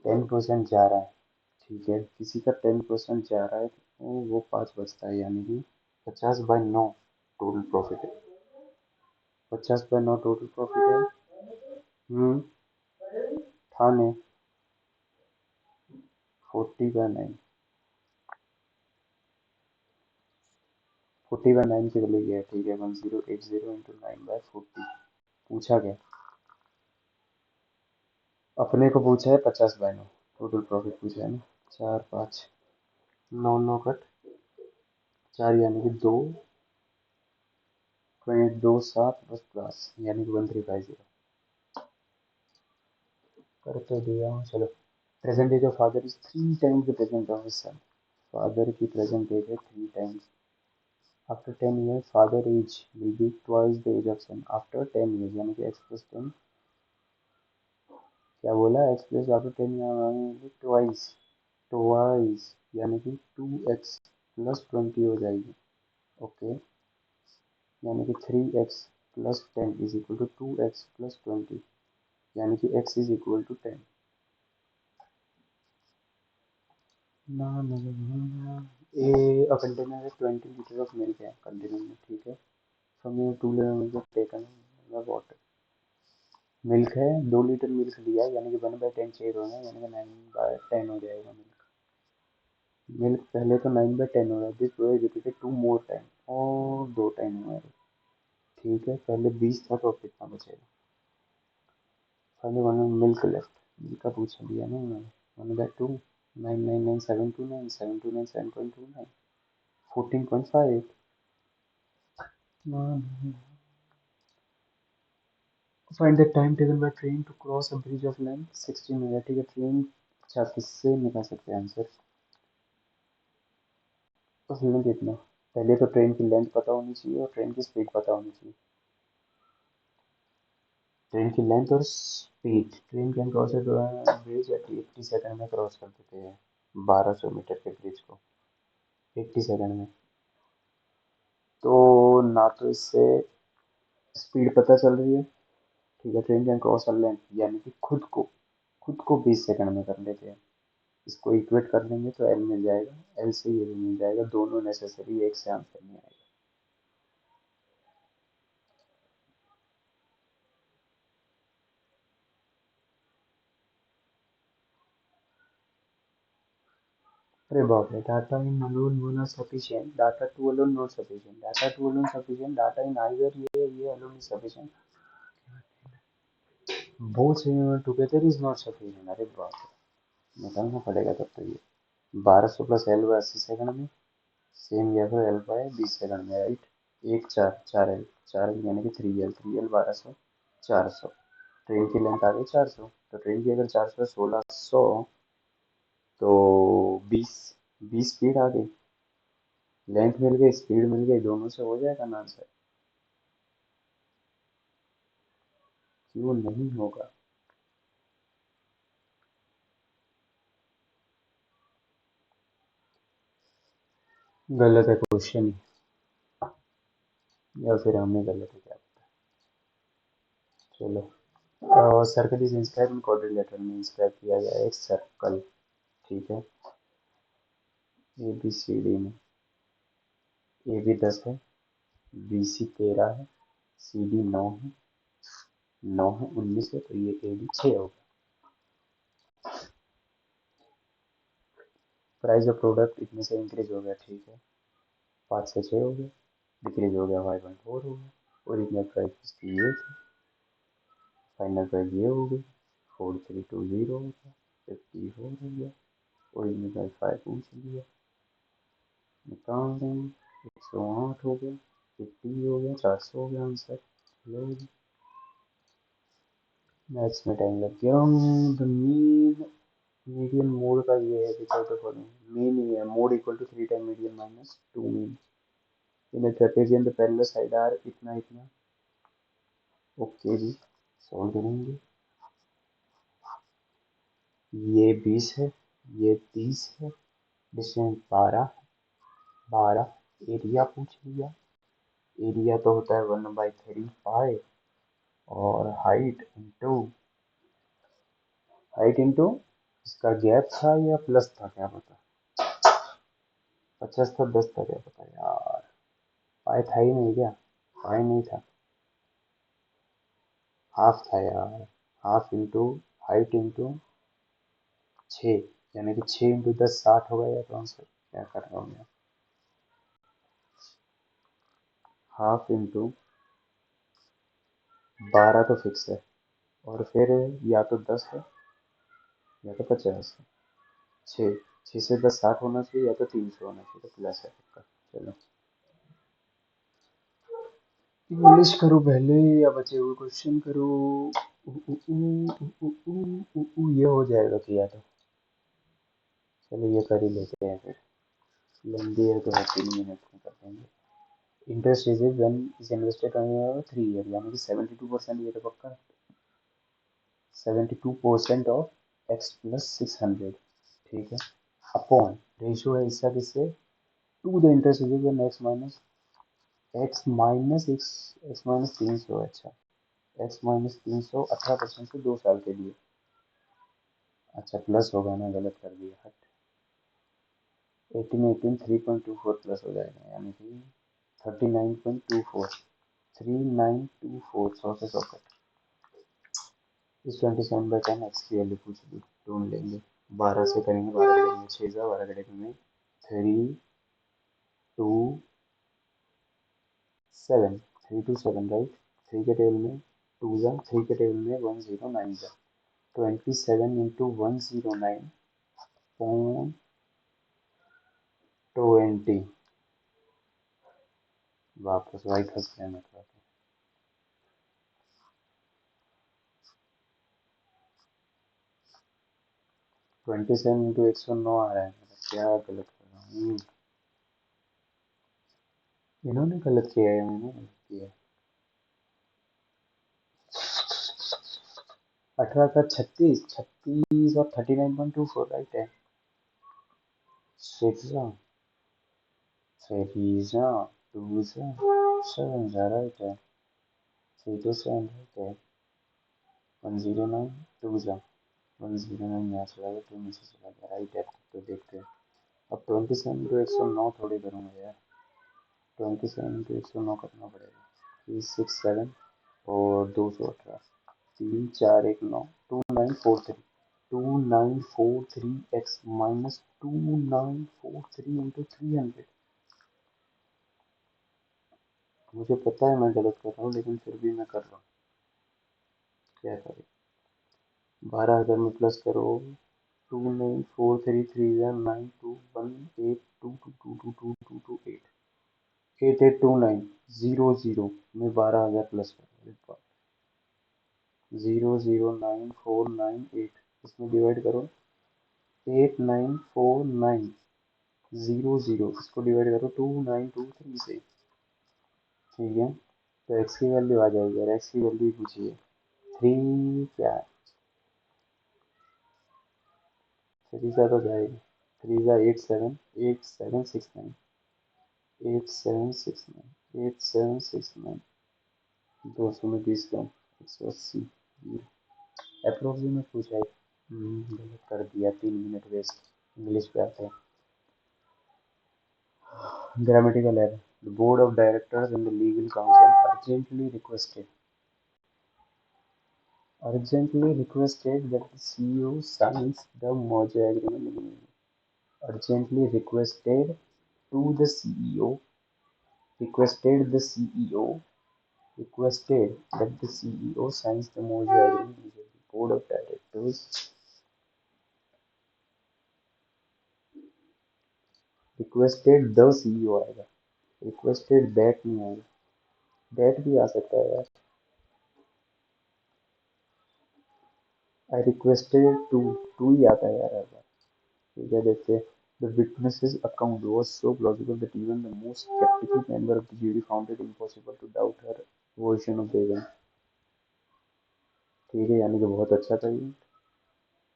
10% जा रहा है, ठीक है, किसी का 10% जा रहा है, तो वो 5 बचता है, यानी कि 50/9 टोटल प्रॉफिट है। 50/9 टोटल प्रॉफिट है। थाने 40/9, 40/9 की वैल्यू ये है, ठीक है, 1080 इंटू 9/40। पूछा क्या, अपने को पूछा है 50/9 टोटल प्रॉफिट पूछा है ना। 4 5 9 9 कट 4, यानी कि 2.27 बस प्लस, यानी कि 1350। कर तो दिया हूँ, चलो। Present age of father is 3 times the present of his son. Father की प्रेजेंट एज है 3 times. After 10 years father age will be twice the age of son after 10 years, यानी कि x plus 10, क्या बोला, x plus आफ्टर 10 यानी twice, twice, यानी कि 2x plus 20 हो जाएगी, ओके। यानी कि 3x plus 10 is equal to 2x plus 20, यानी कि x इज इक्वल टू 10। ना ना ना ना, ए अ कंटेनर है 20 लीटर ऑफ मिल्क है कंटेनर में, ठीक है। From your 2 litre milk taken water, milk है 2 लीटर मिल्क लिया, यानी कि 1/10 चाहिए होगा, यानी कि 9/10 हो जाएगा मिल्क। मिल्क पहले तो 9/10 हो रहा है, this way repeated 2 more time, और 2 टाइम हुआ है, ठीक है। पहले 20 था तो अब कितना बचेगा, पहले 1 मिल्क लेफ्ट, मिल्क का पूछ लिया ना उन्होंने, 1/2, 999 729 7.29, 14.5। Find the time taken by train to cross a bridge of length 16 minute, ठीक है, ट्रेन, अच्छा किससे निकाल सकते हैं आंसर, तो लेंथ कितना, पहले तो ट्रेन की लेंथ पता होनी चाहिए और ट्रेन की स्पीड पता होनी चाहिए। ट्रेन की लेंथ और speed, train can cross bridge at 80 second में क्रॉस कर देते हैं 1200 मीटर के ब्रिज को 80 सेकंड में, तो ना तो इससे स्पीड पता चल रही है, ठीक है। Train can cross a length, यानी कि खुद को 20 सेकंड में कर लेते हैं, इसको इक्वेट कर लेंगे तो एल मिल जाएगा, एल से ये भी मिल जाएगा, दोनों नेसेसरी, एक से आंसर नहीं आएगा। अरे बाप रे, data in alone not sufficient, data 2 alone not sufficient, data 2 alone sufficient, data in either ये alone is sufficient, both together is not sufficient। अरे बाप रे, निकालना पड़ेगा तब तो ये 1200 प्लस एल बाय 80 सेकंड में, सेम या फिर एल बाय 20 सेकंड में, राइट। एक चार चार एल, चार एल यानी कि 3 एल 1200 400, ट्रेन की लेंथ आ गई 400, तो ट्रेन की अगर 400 1600, तो 20 20 स्पीड आ गई, लेंथ मिल गई स्पीड मिल गई, दोनों से हो जाएगा ना आंसर। क्यों नहीं होगा? गलत है क्वेश्चन ही, या फिर हमने गलत है, क्या पता। चलो, circle is inscribe in quadrilateral में इंस्क्राइब किया गया है एक सर्कल, ठीक है, ए बी सी डी में। ए बी 10 है, बी सी 13 है, सी डी 9 है, 9 है 19 है, तो ये ए डी 6 होगा। प्राइस ऑफ प्रोडक्ट इतने से इंक्रीज हो गया, ठीक है, 5 से 6 हो गया, डिक्रीज हो गया 5.4 हो गया। ओरिजिनल प्राइस इसकी ये थी, फाइनल प्राइस ये हो गई, 4320 हो गया, 54 हो गया, ओरिजिनल प्राइस 5 पूछ लिया, निकाल देंगे, 108 हो गया, 50 हो गया, 400 हो गया आंसर। लो जी, मैथ्स में टाइम लग गया। द मीन मीडियन मोड का ये है, विचार तो फॉलोइंग मीन ही है, mode equal to 3 time median minus 2 mean in trapezium the parallel side are इतना इतना। ओके जी, सॉल्व करेंगे। ये 20 है, ये 30 है, डिस्टेंस 12, 12 एरिया पूछ लिया, एरिया तो होता है 1/3 पाई, और हाइट इंटू इसका गैप था या प्लस था क्या पता, 50 था 10 था क्या पता यार, पाई था ही नहीं क्या, पाई नहीं था, हाफ था यार, हाफ इंटू हाइट इंटू 6, यानी कि 6 इंटू 10 60 होगा या तो आंसर, क्या कर रहा हूँ मैं, हाफ इंटू 12 तो फिक्स है, और फिर या तो 10 है या तो 50 है, 6 6 से 10 60 होना चाहिए, या तो 300 होना चाहिए, तो प्लस है पक्का। चलो, इंग्लिश करो पहले या बचे हुए क्वेश्चन करो। ये हो जाएगा किया तो, चलो ये कर ही लेते हैं फिर, लंबी है तो 3 मिनट में कर देंगे। Interest receive when is invested on 3 year, यानी कि 72%, ये तो पक्का, 72% ऑफ एक्स प्लस 600, ठीक है, अपॉन रेशियो है इसका किससे, to the interest receive when X minus 300, अच्छा, x-300 18% से 2 साल के लिए, अच्छा प्लस होगा ना, गलत कर दिया, हट, 18 3.24 प्लस हो जाएगा, यानी कि 39.24, 3924, 100 से 100 कट, इस 27/10 एक्स की वैल्यू पूछ ली, ढूंढ लेंगे, 12 से करेंगे, 12 करेंगे 6 जा, 12 करेंगे 3 2 7, 3 2 7 राइट, 3 के टेबल में 2 जा, 3 के टेबल में 109 जा, 27 इंटू 109 पॉइंट 20, वापस वही फंस गया मैं थोड़ा सा, 27 इंटू 109 आ रहा है मेरा, क्या गलत कर रहा हूँ, इन्होंने गलत किया है, मैंने गलत किया है, 18 का 36, 36 और 39.24 राइट है, 6 जा, 3 जा, 2 जा, 7 जा, राइट है, 3 to 7 राइट है, 109 2 जा, 109 यहाँ चला गया, 2 नीचे चला गया, राइट है, तो देखते हैं। अब 27 इंटू 109 थोड़ी करूँगा यार, 27 इंटू 109 करना पड़ेगा, 367 और 218, 3 4 1 9, 2943, 2943x minus 2943 into 300। मुझे पता है मैं गलत कर रहा हूँ, लेकिन फिर भी मैं कर रहा हूँ, क्या करें। 12,000 में प्लस करो। 2943 92182222222 8829 में 12,000 प्लस करो। 009498 इसमें डिवाइड करो। 894900 इसको डिवाइड करो 2923 से। ठीक है, तो x की वैल्यू आ जाएगी और x की वैल्यू पूछिए। 3 क्या है, 3 का तो जाएगा। 3 का 8769 8769 200 में 20 कम 180 अप्रोक्सीमेट पूछा है। गलत कर दिया, 3 मिनट वेस्ट। इंग्लिश पे आते हैं। Grammatical error. The board of directors and the legal counsel urgently requested that the CEO signs the merger agreement. Urgently requested to the CEO requested the CEO requested that the CEO signs the merger agreement. The board of directors requested the CEO आएगा, requested that नहीं आएगा, that भी आ सकता है यार। I requested to ही आता है यार हर बार। ठीक है, देखते हैं। The witness's account was so plausible that even the most skeptical member of the jury found it impossible to doubt her version of the event. ठीक है, यानी कि बहुत अच्छा था ये।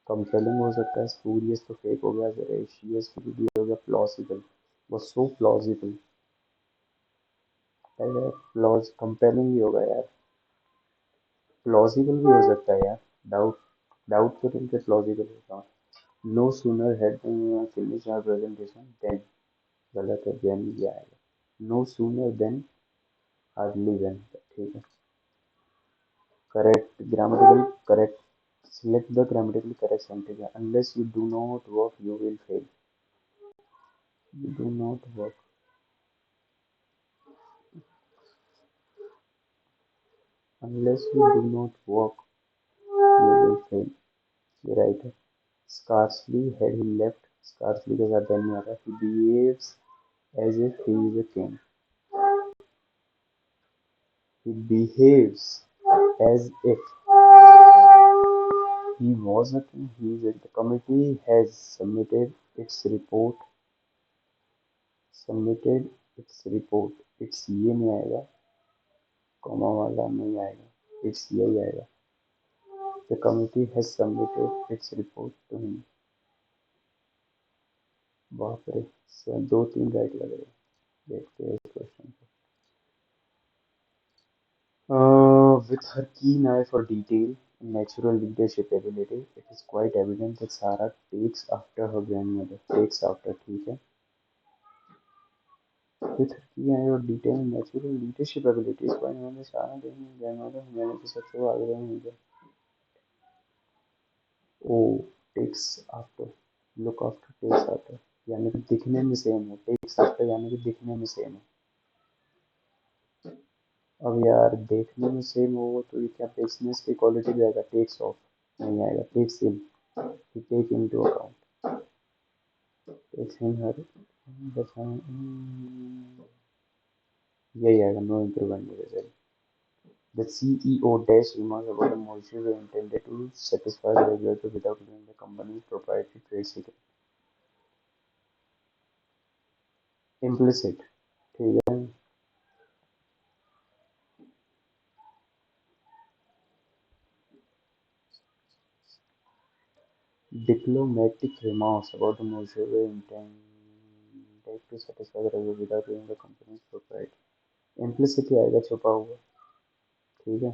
कंपेलिंग हो सकता है, स्पूरियस तो फेक हो गया, वेराशियस की भी हो गया, plausible was so plausible। Compelling भी होगा यार, प्लॉसिबल भी हो सकता है यार। डाउट डाउट तो तुमसे प्लॉसिबल होगा। No sooner had finished our presentation then, गलत है, then भी आएगा। No sooner than hardly when। ठीक है, correct grammatical correct। Select the grammatically correct sentence। Unless you do not work you will fail। You do not work, unless you do not work you will fail, ये right है। Scarcely had he left, scarcely के साथ then नहीं आता। He behaves as if he is a king। He behaves as if he was a king। He is a, the committee has submitted its report। It's ये नहीं आएगा, comma वाला नहीं आएगा, it's यही आएगा। The committee has submitted its report to him। बाप रे, 2-3 राइट लग रहे हैं। देखते हैं इस क्वेश्चन को। With her keen eye for detail and natural leadership ability, it is quite evident that Sarah takes after her grandmother। Takes after, ठीक है। With her keen eye for detail and natural leadership ability, इस point में सारा देखने grandmother मैंने तो सबसे आगे नहीं किया। Oh, takes after, look after, takes after यानी कि दिखने में सेम है। takes after यानी कि दिखने में सेम है। अब यार देखने में सेम हो तो ये क्या बिजनेस की क्वालिटी जाएगा, टेक्स ऑफ नहीं आएगा, takes in, take into account, takes in हर यही आएगा, no improvement result. The CEO dash remarks about the moisture were intended to satisfy the regulator without losing the company's proprietary trade secret। Implicit, ठीक है। Diplomatic remarks about the moisture were intended to satisfy the regulator without losing the company's proprietary। Implicit ही आएगा, छुपा हुआ। ठीक है।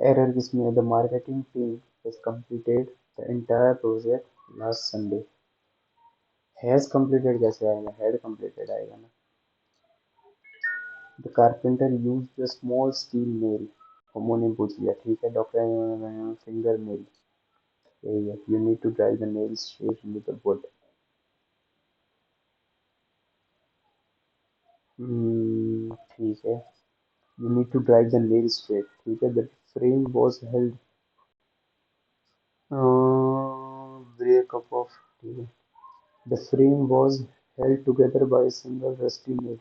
Error किसमें है? The marketing team has completed the entire project last Sunday. Has completed कैसे आएगा, हैड कंप्लीटेड आएगा ना। The carpenter used the small steel nail. Homonym पूछ लिया, ठीक है। Doctor fingernail, you need to drive the nail straight into the wood. ठीक है। You need to drive the nail straight, ठीक है। The frame was held break up off, ठीक है। The frame was held together by single rusty nail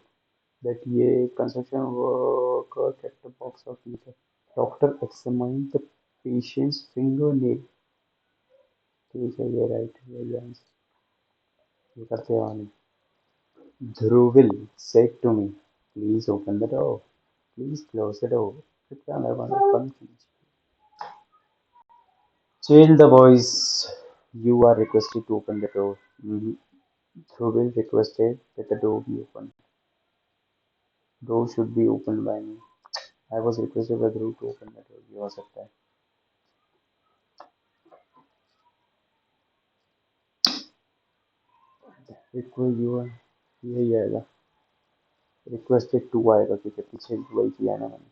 that ये construction worker kept a box of each. Doctor examined the patient's fingernail, ठीक है, ये right, ये answer. ये करते हैं वाली। Dhruvil said to me, please open the door. Please close the door. कृपया दरवाजा बंद कीजिए। Tell the boys you are requested to open the door. Dhruvil requested that the door be opened. Door should be opened by me. I was requested by Dhruv to open the door. ये हो सकता है। Request you are, यही आएगा। Requested to आएगा क्योंकि पीछे वही किया ना मैंने।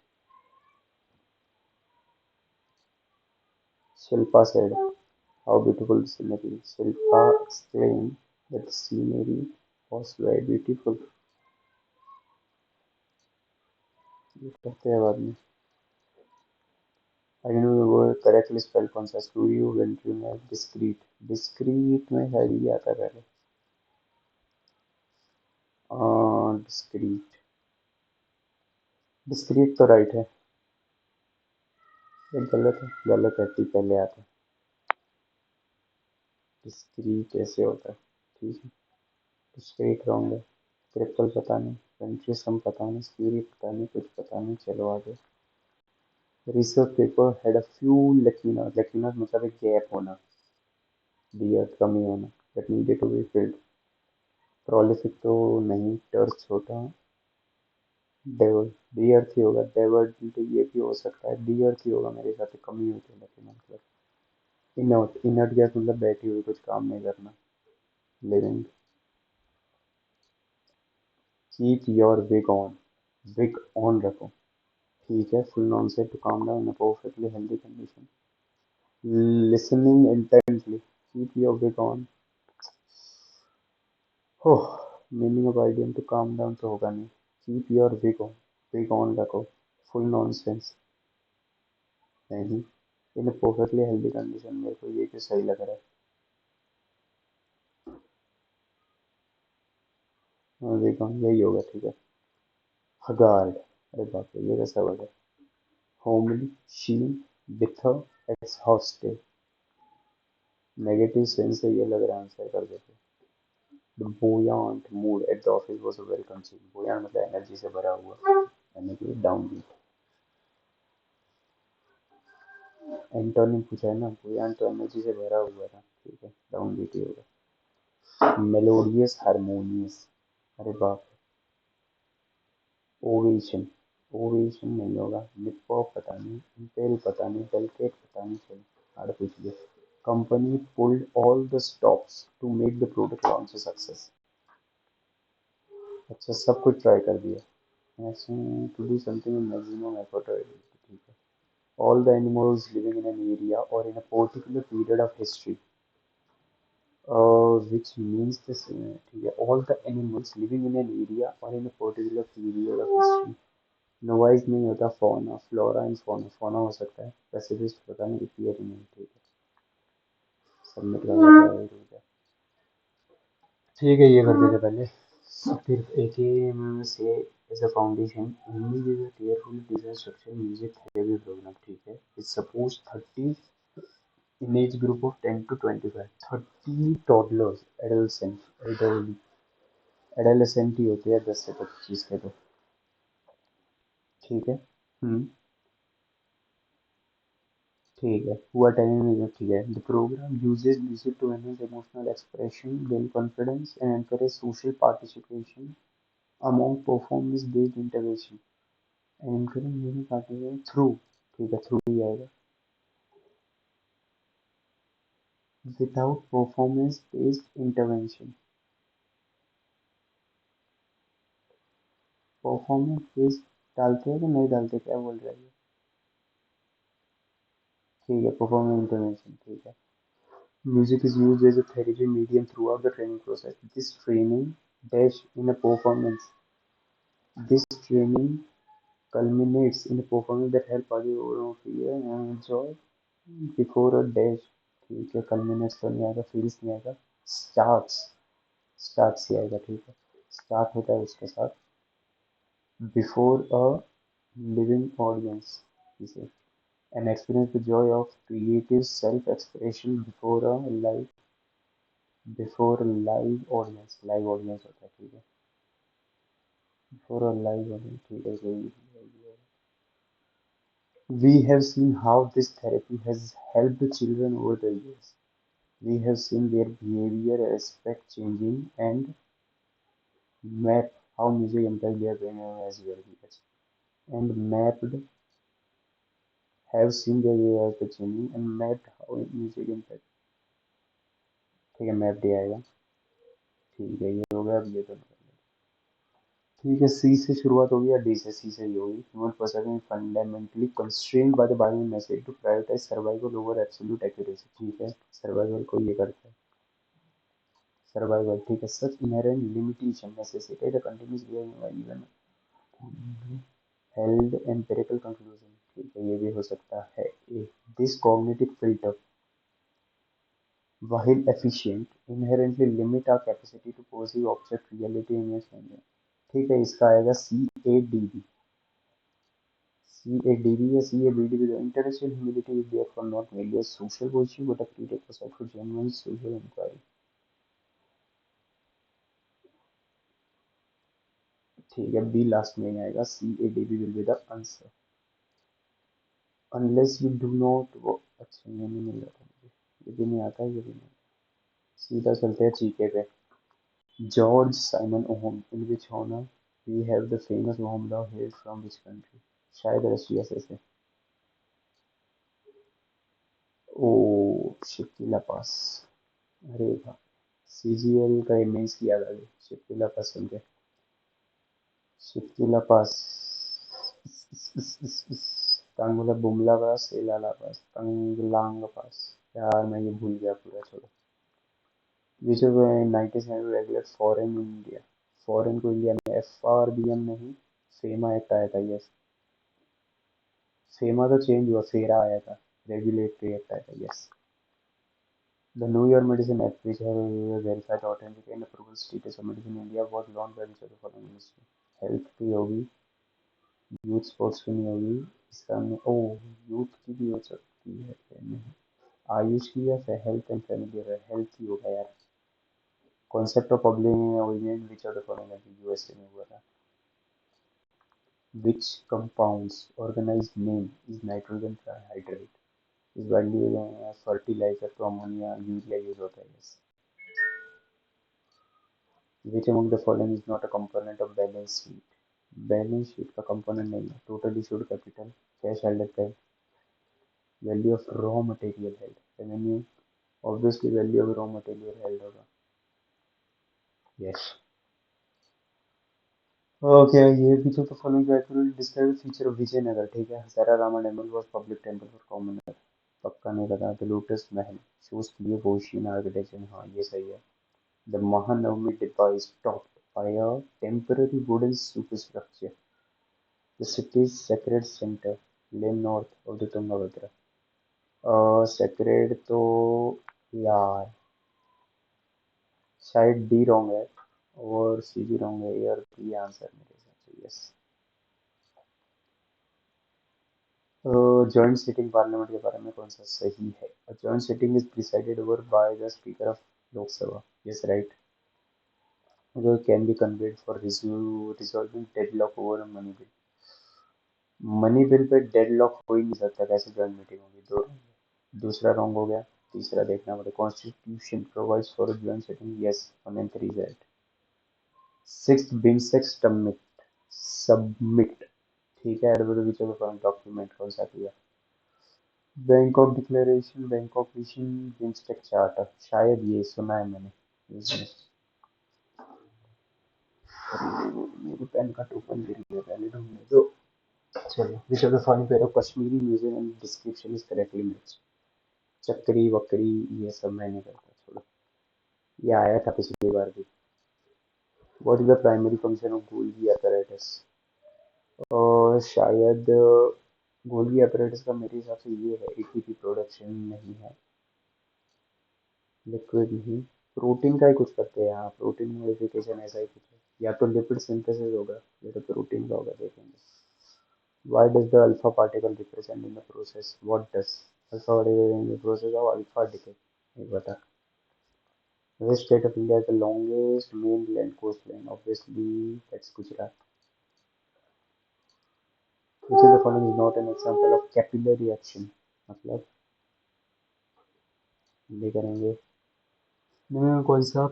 Shilpa said, how beautiful the scenery. Shilpa exclaimed that the scenery was very beautiful. ये करते हैं बाद में। I know the word correctly spelled कौन सा, studio, venue में discreet, discreet में शायद ये आता है पहले। discreet, discreet तो राइट है, ये गलत है, गलत है, टी पहले आता है। discreet ऐसे होता है, ठीक है। discreet रॉन्ग है। ट्रिपल पता नहीं, वेंट्रिसम पता नहीं, स्क्यूरी पता नहीं, कुछ पता नहीं, चलो आगे। Research paper had a few lacunas, lacunas मतलब एक गैप होना, डियर कमी होना, that needed to be filled. Prolific तो नहीं, टर्स छोटा, डेवर, डी अर्थ ही होगा, डेवर तो ये भी हो सकता है, डी अर्थ ही होगा मेरे हिसाब से, कमी होती है लेकिन मतलब। इनर्ट, इनर्ट गैस मतलब बैठी हुई, कुछ काम नहीं करना, living. Keep your wig on, wig on रखो, ठीक है। फुल नाउन से to calm down in a perfectly healthy condition. Listening intently, keep your wig on. Oh, meaning of idiom to calm down तो होगा नहीं। Keep your wig on, wig on रखो, full nonsense नहीं। In a perfectly healthy condition, मेरे को ये क्यों सही लग रहा है। हाँ, विग ऑन यही होगा, ठीक है। हगार्ड, अरे बाप रे, ये कैसा वर्ड है। होमली, शीन, बिथर, exhausted, नेगेटिव सेंस है, ये लग रहा है आंसर कर देते। The buoyant mood at the office was well conceived. buoyant मतलब एनर्जी से भरा हुआ, यानी कि डाउन बीट। एंटोनिम पूछा है ना, buoyant तो एनर्जी से भरा हुआ था, ठीक है, डाउन बीट ही होगा। मेलोडियस, हारमोनियस, अरे बाप, ओवेशन, ओवेशन नहीं होगा। निप्पो पता नहीं, इम्पेल पता नहीं, डेलकेट पता नहीं, चलो आगे पूछ लिया। Company pulled all the stops to make the product launch a success. अच्छा, सब कुछ ट्राई कर दिया, ऐसे to do something in maximum effort, ठीक है। All the animals living in an area और in a particular period of history, which means this, ठीक है। all the animals living in an area or in a particular period of history। Novice नहीं होता, fauna, flora and fauna, fauna हो सकता है, pacifist पता नहीं, इपियर नहीं, ठीक है। सबमिट कर देते हैं, ठीक है। ठीक है, ये कर देते पहले। फिर AKM से as a foundation, image is a carefully design structure music therapy program, ठीक है। It suppose 30 in age group of 10 to 25, 30 toddlers, adolescent ही होते हैं 10 से 25 के तो, ठीक है। हम्म, ठीक है। हुआ टाइम, ठीक है। The program uses music to enhance emotional expression, gain confidence and encourage social participation among performance based intervention, encourage music participation through, ठीक है, थ्रू ही आएगा। Without performance based intervention, performance based डालते हैं कि नहीं डालते, क्या बोल रहे हैं। ठीक है, परफॉर्म इंटोनेशन, ठीक है। Music is used as a therapy medium throughout the training process. This training dash in a performance. This training culminates in a performance that help party overall fear and joy before a dash. ठीक है, culminates तो नहीं आएगा, feels नहीं आएगा, starts, starts ही आएगा, ठीक है। start होता है उसके साथ before a living audience, इसे an experience the joy of creative self-expression before a live audience होता है, ठीक है। before a live audience, ठीक है, कोई we have seen how this therapy has helped children over the years. We have seen their behavior aspect changing and map how music impacts their brain as well. Yes. And mapped have seen their behavior aspect changing and mapped how music impact. ठीक है, map दिया आएगा, ठीक है, ये हो गया, अब ये तो ठीक है। सी से शुरुआत होगी या डी से? सी से ही होगी। Human processing fundamentally constrained by the bio necessity to prioritise survival over absolute accuracy, ठीक है, सर्वाइवल को ये करता है, सर्वाइवल, ठीक है। Such inherent limitation necessitate a continuous behaviour even held empirical conclusion, ठीक है, ये भी हो सकता है A. This cognitive filter while efficient inherently limit our capacity to perceive object reality in a समय, ठीक है, इसका आएगा सी ए डी बी। CADB या CABD with intellectual humility is therefore not merely a social virtue but a prerequisite for genuine social inquiry. ठीक है, B last में ही आएगा, CADB will be the answer unless you do not वो, अच्छा ये नहीं मिल रहा था मुझे, ये भी नहीं आता, ये भी नहीं। सीधा चलते हैं जीके पे। George Simon ohm, in which honor we have the famous Ohm law hailed from which country? शायद रशिया से। ओ, शिप्की लापास, अरे वाह, CGL का इमेज किया था, शिप्की लापास सुन के। शिप्की लापास, तंगला बुमला पास, एलाला पास, तंगलांग पास, यार मैं ये भूल गया पूरा, छोड़ो। Which of 97 regulate foreign India, foreign को इंडिया में, FRBM नहीं, फेमा एक्ट आया था, यस। फेमा तो चेंज हुआ, फेरा आया था, रेगुलेटरी एक्ट आया था, yes. The New York Medicine Act, which have verified authentic and approval status of medicine in India, was launched by which of the following ministry? Health की होगी, youth sports की नहीं होगी, इसका में ओ, यूथ की भी हो सकती है या नहीं, आयुष की या हेल्थ एंड फैमिली, हेल्थ की होगा यार। Concept of public origin which of the following, USA में हुआ था। Which compounds organise name is nitrogen trihydrate, is value fertiliser तो अमोनिया यूरिया यूज होता है, yes. Which among the following is not a component of balance sheet? Balance sheet का component नहीं है। Total issued capital, cash held at bank, value of raw material held, revenue, obviously value of raw material held होगा, yes. Okay, ये भी तो following accurate describe feature of Vijayanagara, ठीक है। Hazara Rama temple was public temple for commoner, पक्का नहीं पता। The Lotus Mahal shows clear Persian architecture, हाँ ये सही है। The Mahanavami Dibba is topped bye a temporary wooden superstructure. The city's sacred center lay north of the Tungabhadra. Sacred तो यार शायद डी रॉन्ग है और सी भी रॉन्ग है, यार बी आंसर मेरे हिसाब से, यस। जॉइंट सिटिंग पार्लियामेंट के बारे में कौन सा सही है? Joint sitting is presided over by the speaker of Lok Sabha, yes right. Can be conveyed for resolving deadlock over money bill, money bill pay deadlock हो ही नहीं सकता, कैसे जॉइंट मीटिंग होगी, दो। दूसरा रॉन्ग हो गया, तीसरा देखना पड़ेगा। Constitution provides for joint sitting, yes, 1 and 3 is right. Sixth BIMSTEC summit, ठीक है। एडवर्ड डॉक्यूमेंट कौन सा किया? Bangkok declaration, Bangkok vision, BIMSTEC charter, शायद ये सुना है मैंने। मेरी पेन का टोकन गिर गया, पहले ढूंढने दो। चलो, विच of the following pair of Kashmiri music and description is correctly match? चक्री वक्री ये सब मैं नहीं करता, छोड़ो। ये आया था पिछली बार भी। What is the primary function of Golgi apparatus? और शायद गोल्गी apparatus का मेरे हिसाब से ये है, एटीपी प्रोडक्शन नहीं है, लिक्विड नहीं। प्रोटीन का ही कुछ करते हैं, हाँ प्रोटीन मॉडिफिकेशन ऐसा ही कुछ है, या तो लिपिड सिंथेसिस होगा या तो प्रोटीन का होगा, देखेंगे। Why does the alpha particle represent in the process? What does alpha particle in the process of alpha decay? एक बता। Which state of India has the longest mainland coastline? Obviously, that's Gujarat. Which of the following is not an example of capillary action? मतलब ये करेंगे। कौन सा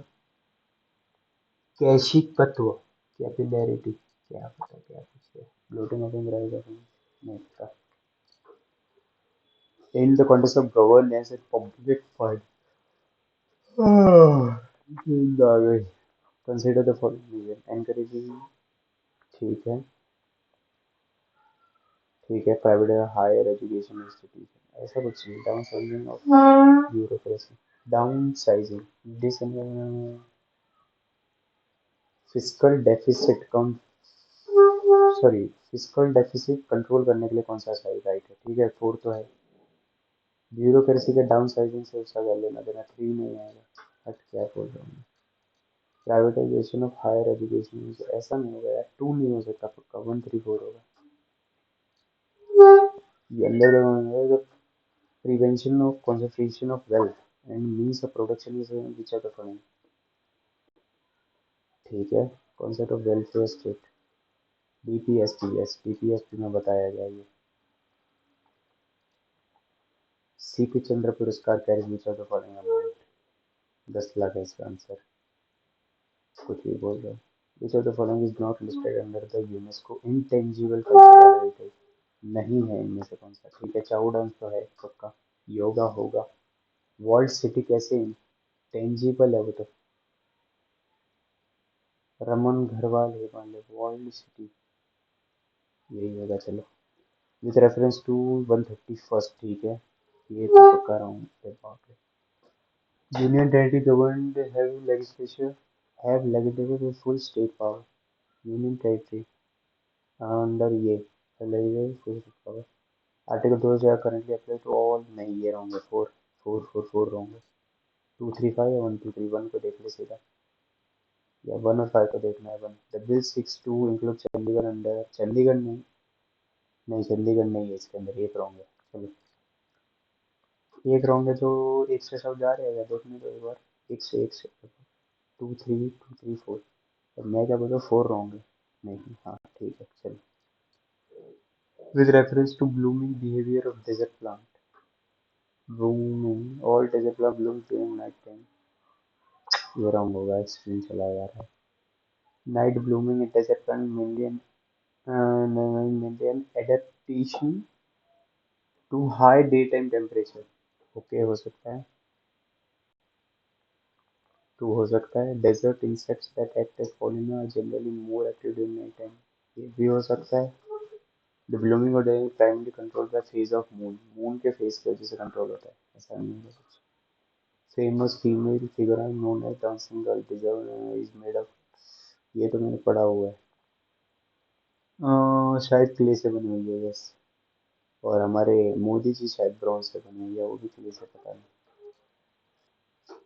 कैशिक तत्व? Capillarity, क्या पता क्या कुछ है। ब्लोटिंग ऑफ नहीं पता। In the context of governance and public fund, नींद आ गई। Consider the following reason. Encouraging, ठीक है, ठीक है, प्राइवेट हायर एजुकेशन इंस्टीट्यूशन ऐसा कुछ नहीं। Downsizing of bureaucracy, downsizing, डिस फिस्कल डेफिसिट कम, सॉरी, फिस्कल डेफिसिट कंट्रोल करने के लिए कौन सा सही राइट है? ठीक है, फोर तो है। ब्यूरोक्रेसी के डाउन साइजिंग से उसका क्या लेना देना, थ्री नहीं आएगा। हट, क्या बोल रहा हूँ। प्राइवेटाइजेशन ऑफ हायर एजुकेशन, ऐसा नहीं होगा यार, टू नहीं हो सकता, पक्का वन थ्री फोर होगा। ये अंदर prevention of concentration of wealth and means of production is which are the following? ठीक है, concept of welfare state, DPSPs, DPSP में बताया गया ये। सीपी चंद्र पुरस्कार carries which of the following amount? 10 lakh है इसका आंसर, कुछ भी बोल रहे हो। Which of the following is not listed under the UNESCO intangible cultural heritage? नहीं है इनमें से कौन सा? ठीक है, चाउ डांस तो है पक्का, योगा होगा। वर्ल्ड सिटी कैसे इंटेंजिबल है वो तो? रमन घरवाल है मान लो, वर्ल्ड सिटी यही होगा, चलो। विथ रेफरेंस टू 131st, ठीक है, ये तो पक्का रहा हूँ। Union territory governed have legislative with full state power. Union territory under ये legislative full state power. Article 2000 currently apply to all, नहीं ये रॉन्ग है, four four four four wrong है। 235 या 123, वन को देख ले सीधा, या वन और फाइव को देखना है। One the bill 62 include Chandigarh under, Chandigarh नहीं, नहीं चंडीगढ़ नहीं है इसके अंदर, एक रॉन्ग है। चलो, एक रॉन्ग है तो एक से सब जा रहे हैं देखने दो एक बार। एक से 2 3 2 3 4, अब मैं क्या बोलूँ, फोर रॉन्ग है। नहीं, हाँ ठीक है, चलो। With reference to blooming behaviour of desert plant, blooming all desert plant bloom during night time, ये रॉन्ग होगा, स्क्रीन चला जा रहा है। Night blooming in desert plant maintain adaptation to high day time temperature, okay हो सकता है, two हो सकता है। Desert insects that act as pollinator are generally more active during night time, ये भी हो सकता है। The blooming of day primary control by phase of moon, moon के फेज की वजह से कंट्रोल होता है, ऐसा नहीं है कुछ। Famous female figure known as dancing girl deserve is made of, ये तो मैंने पढ़ा हुआ है। शायद क्ले से बनी हुई है, यस। और हमारे मोदी जी शायद ब्रॉन्ज से बने हुई है, वो भी क्ले से, पता नहीं।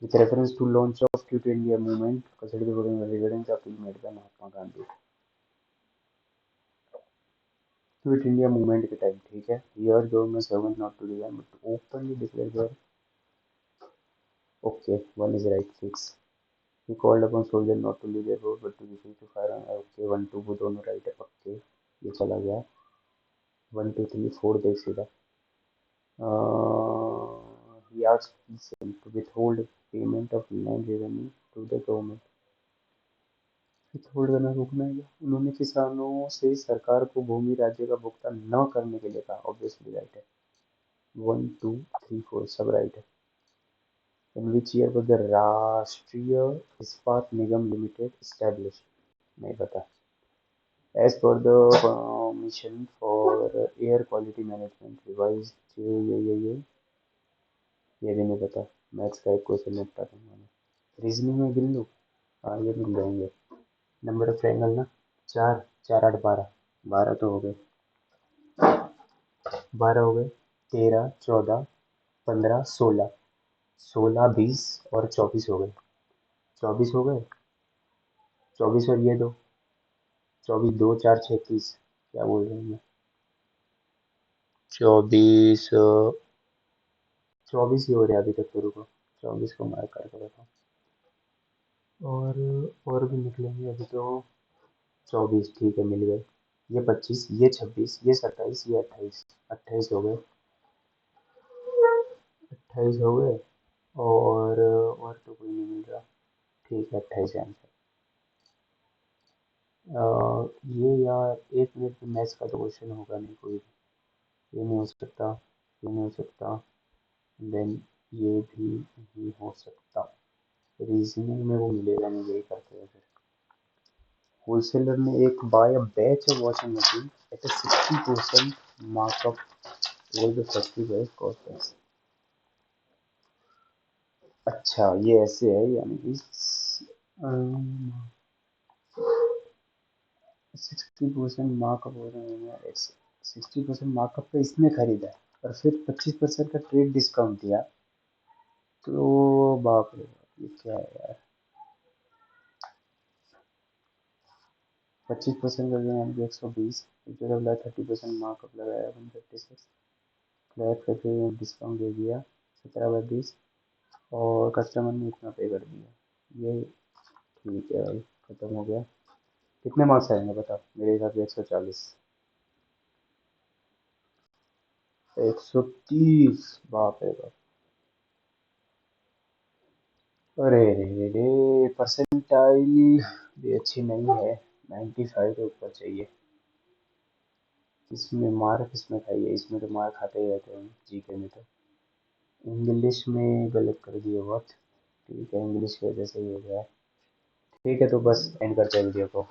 With reference to launch of Quit India movement, consider the following regarding the appeal made by Mahatma Gandhi. Quit India movement के टाइम, ठीक है, here government servant not to resign but to openly declare their, okay, one is right, fix. He called upon soldier not to leave their road but to refuse to fire, okay, one two वो दोनों right है पक्के, ये चला गया। 1 2 3 4 देख सीधा। he asked them to withhold payment of land revenue to the government, withhold करना रोकना है क्या? उन्होंने किसानों से सरकार को भूमि राज्य का भुगतान न करने के लिए कहा, ऑब्वियसली राइट है। 1 2 3 4 सब राइट है। In which year was the Rashtriya Ispat Nigam limited establish? नहीं पता। As per the commission for air quality management revise, ये भी नहीं पता। मैथ्स का एक क्वेश्चन निपटा दूंगा मैं। रीजनिंग में गिन लूँ? हाँ ये मिल जाएंगे। नंबर ऑफ ट्रायंगल ना, चार, चार आठ बारह, बारह तो हो गए, 12 हो गए, 13, 14, 15, 16, 16, 20 और 24 हो गए। 24 हो गए, 24 और ये दो, 24, 2, 4, 36, क्या बोल रहे हैं मैं? 24, 24 ही हो रहा है अभी तक तो, रुको 24 को मार्क करके रखो। और भी निकलेंगे अभी तो। 24 ठीक है, मिल गए। ये 25, ये 26, ये 27, ये 28, 28 हो गए, 28 हो गए। और तो कोई नहीं मिल रहा। ठीक है, 28 आंसर। ये यार एक मिनट में मैथ्स का तो क्वेश्चन होगा नहीं कोई भी। ये नहीं हो सकता, ये नहीं हो सकता, देन ये भी नहीं हो सकता। रीजनिंग में वो मिलेगा नहीं, यही करते हैं फिर। होलसेलर ने एक buy a batch of washing machine at a 60% markup over the factory price cost। अच्छा ये ऐसे है, यानी कि 60% मार्कअप हो रहा है, 60% मार्कअप पे इसने खरीदा है और फिर 25% का ट्रेड डिस्काउंट दिया। तो बाप रे बाप, ये क्या है यार। 25% कर दिया यानी कि 120, जो लगाया 30% मार्कअप लगाया 156, फ्लैट करके डिस्काउंट दे दिया 17/20, और कस्टमर ने इतना पे कर दिया। ये ठीक है भाई, खत्म हो गया। कितने मार्क्स आएंगे बताओ? मेरे हिसाब से 140, 130, बाप रे बाप। अरे रे रे, परसेंटाइल भी अच्छी नहीं है, 95 के ऊपर चाहिए। इसमें मार किसमें खाई है? इसमें तो मार खाते ही रहते हैं जीके में तो। इंग्लिश में गलत कर दिए बहुत। ठीक है, इंग्लिश की वजह से ही हो गया है। ठीक है, तो बस एंड करते हैं वीडियो को।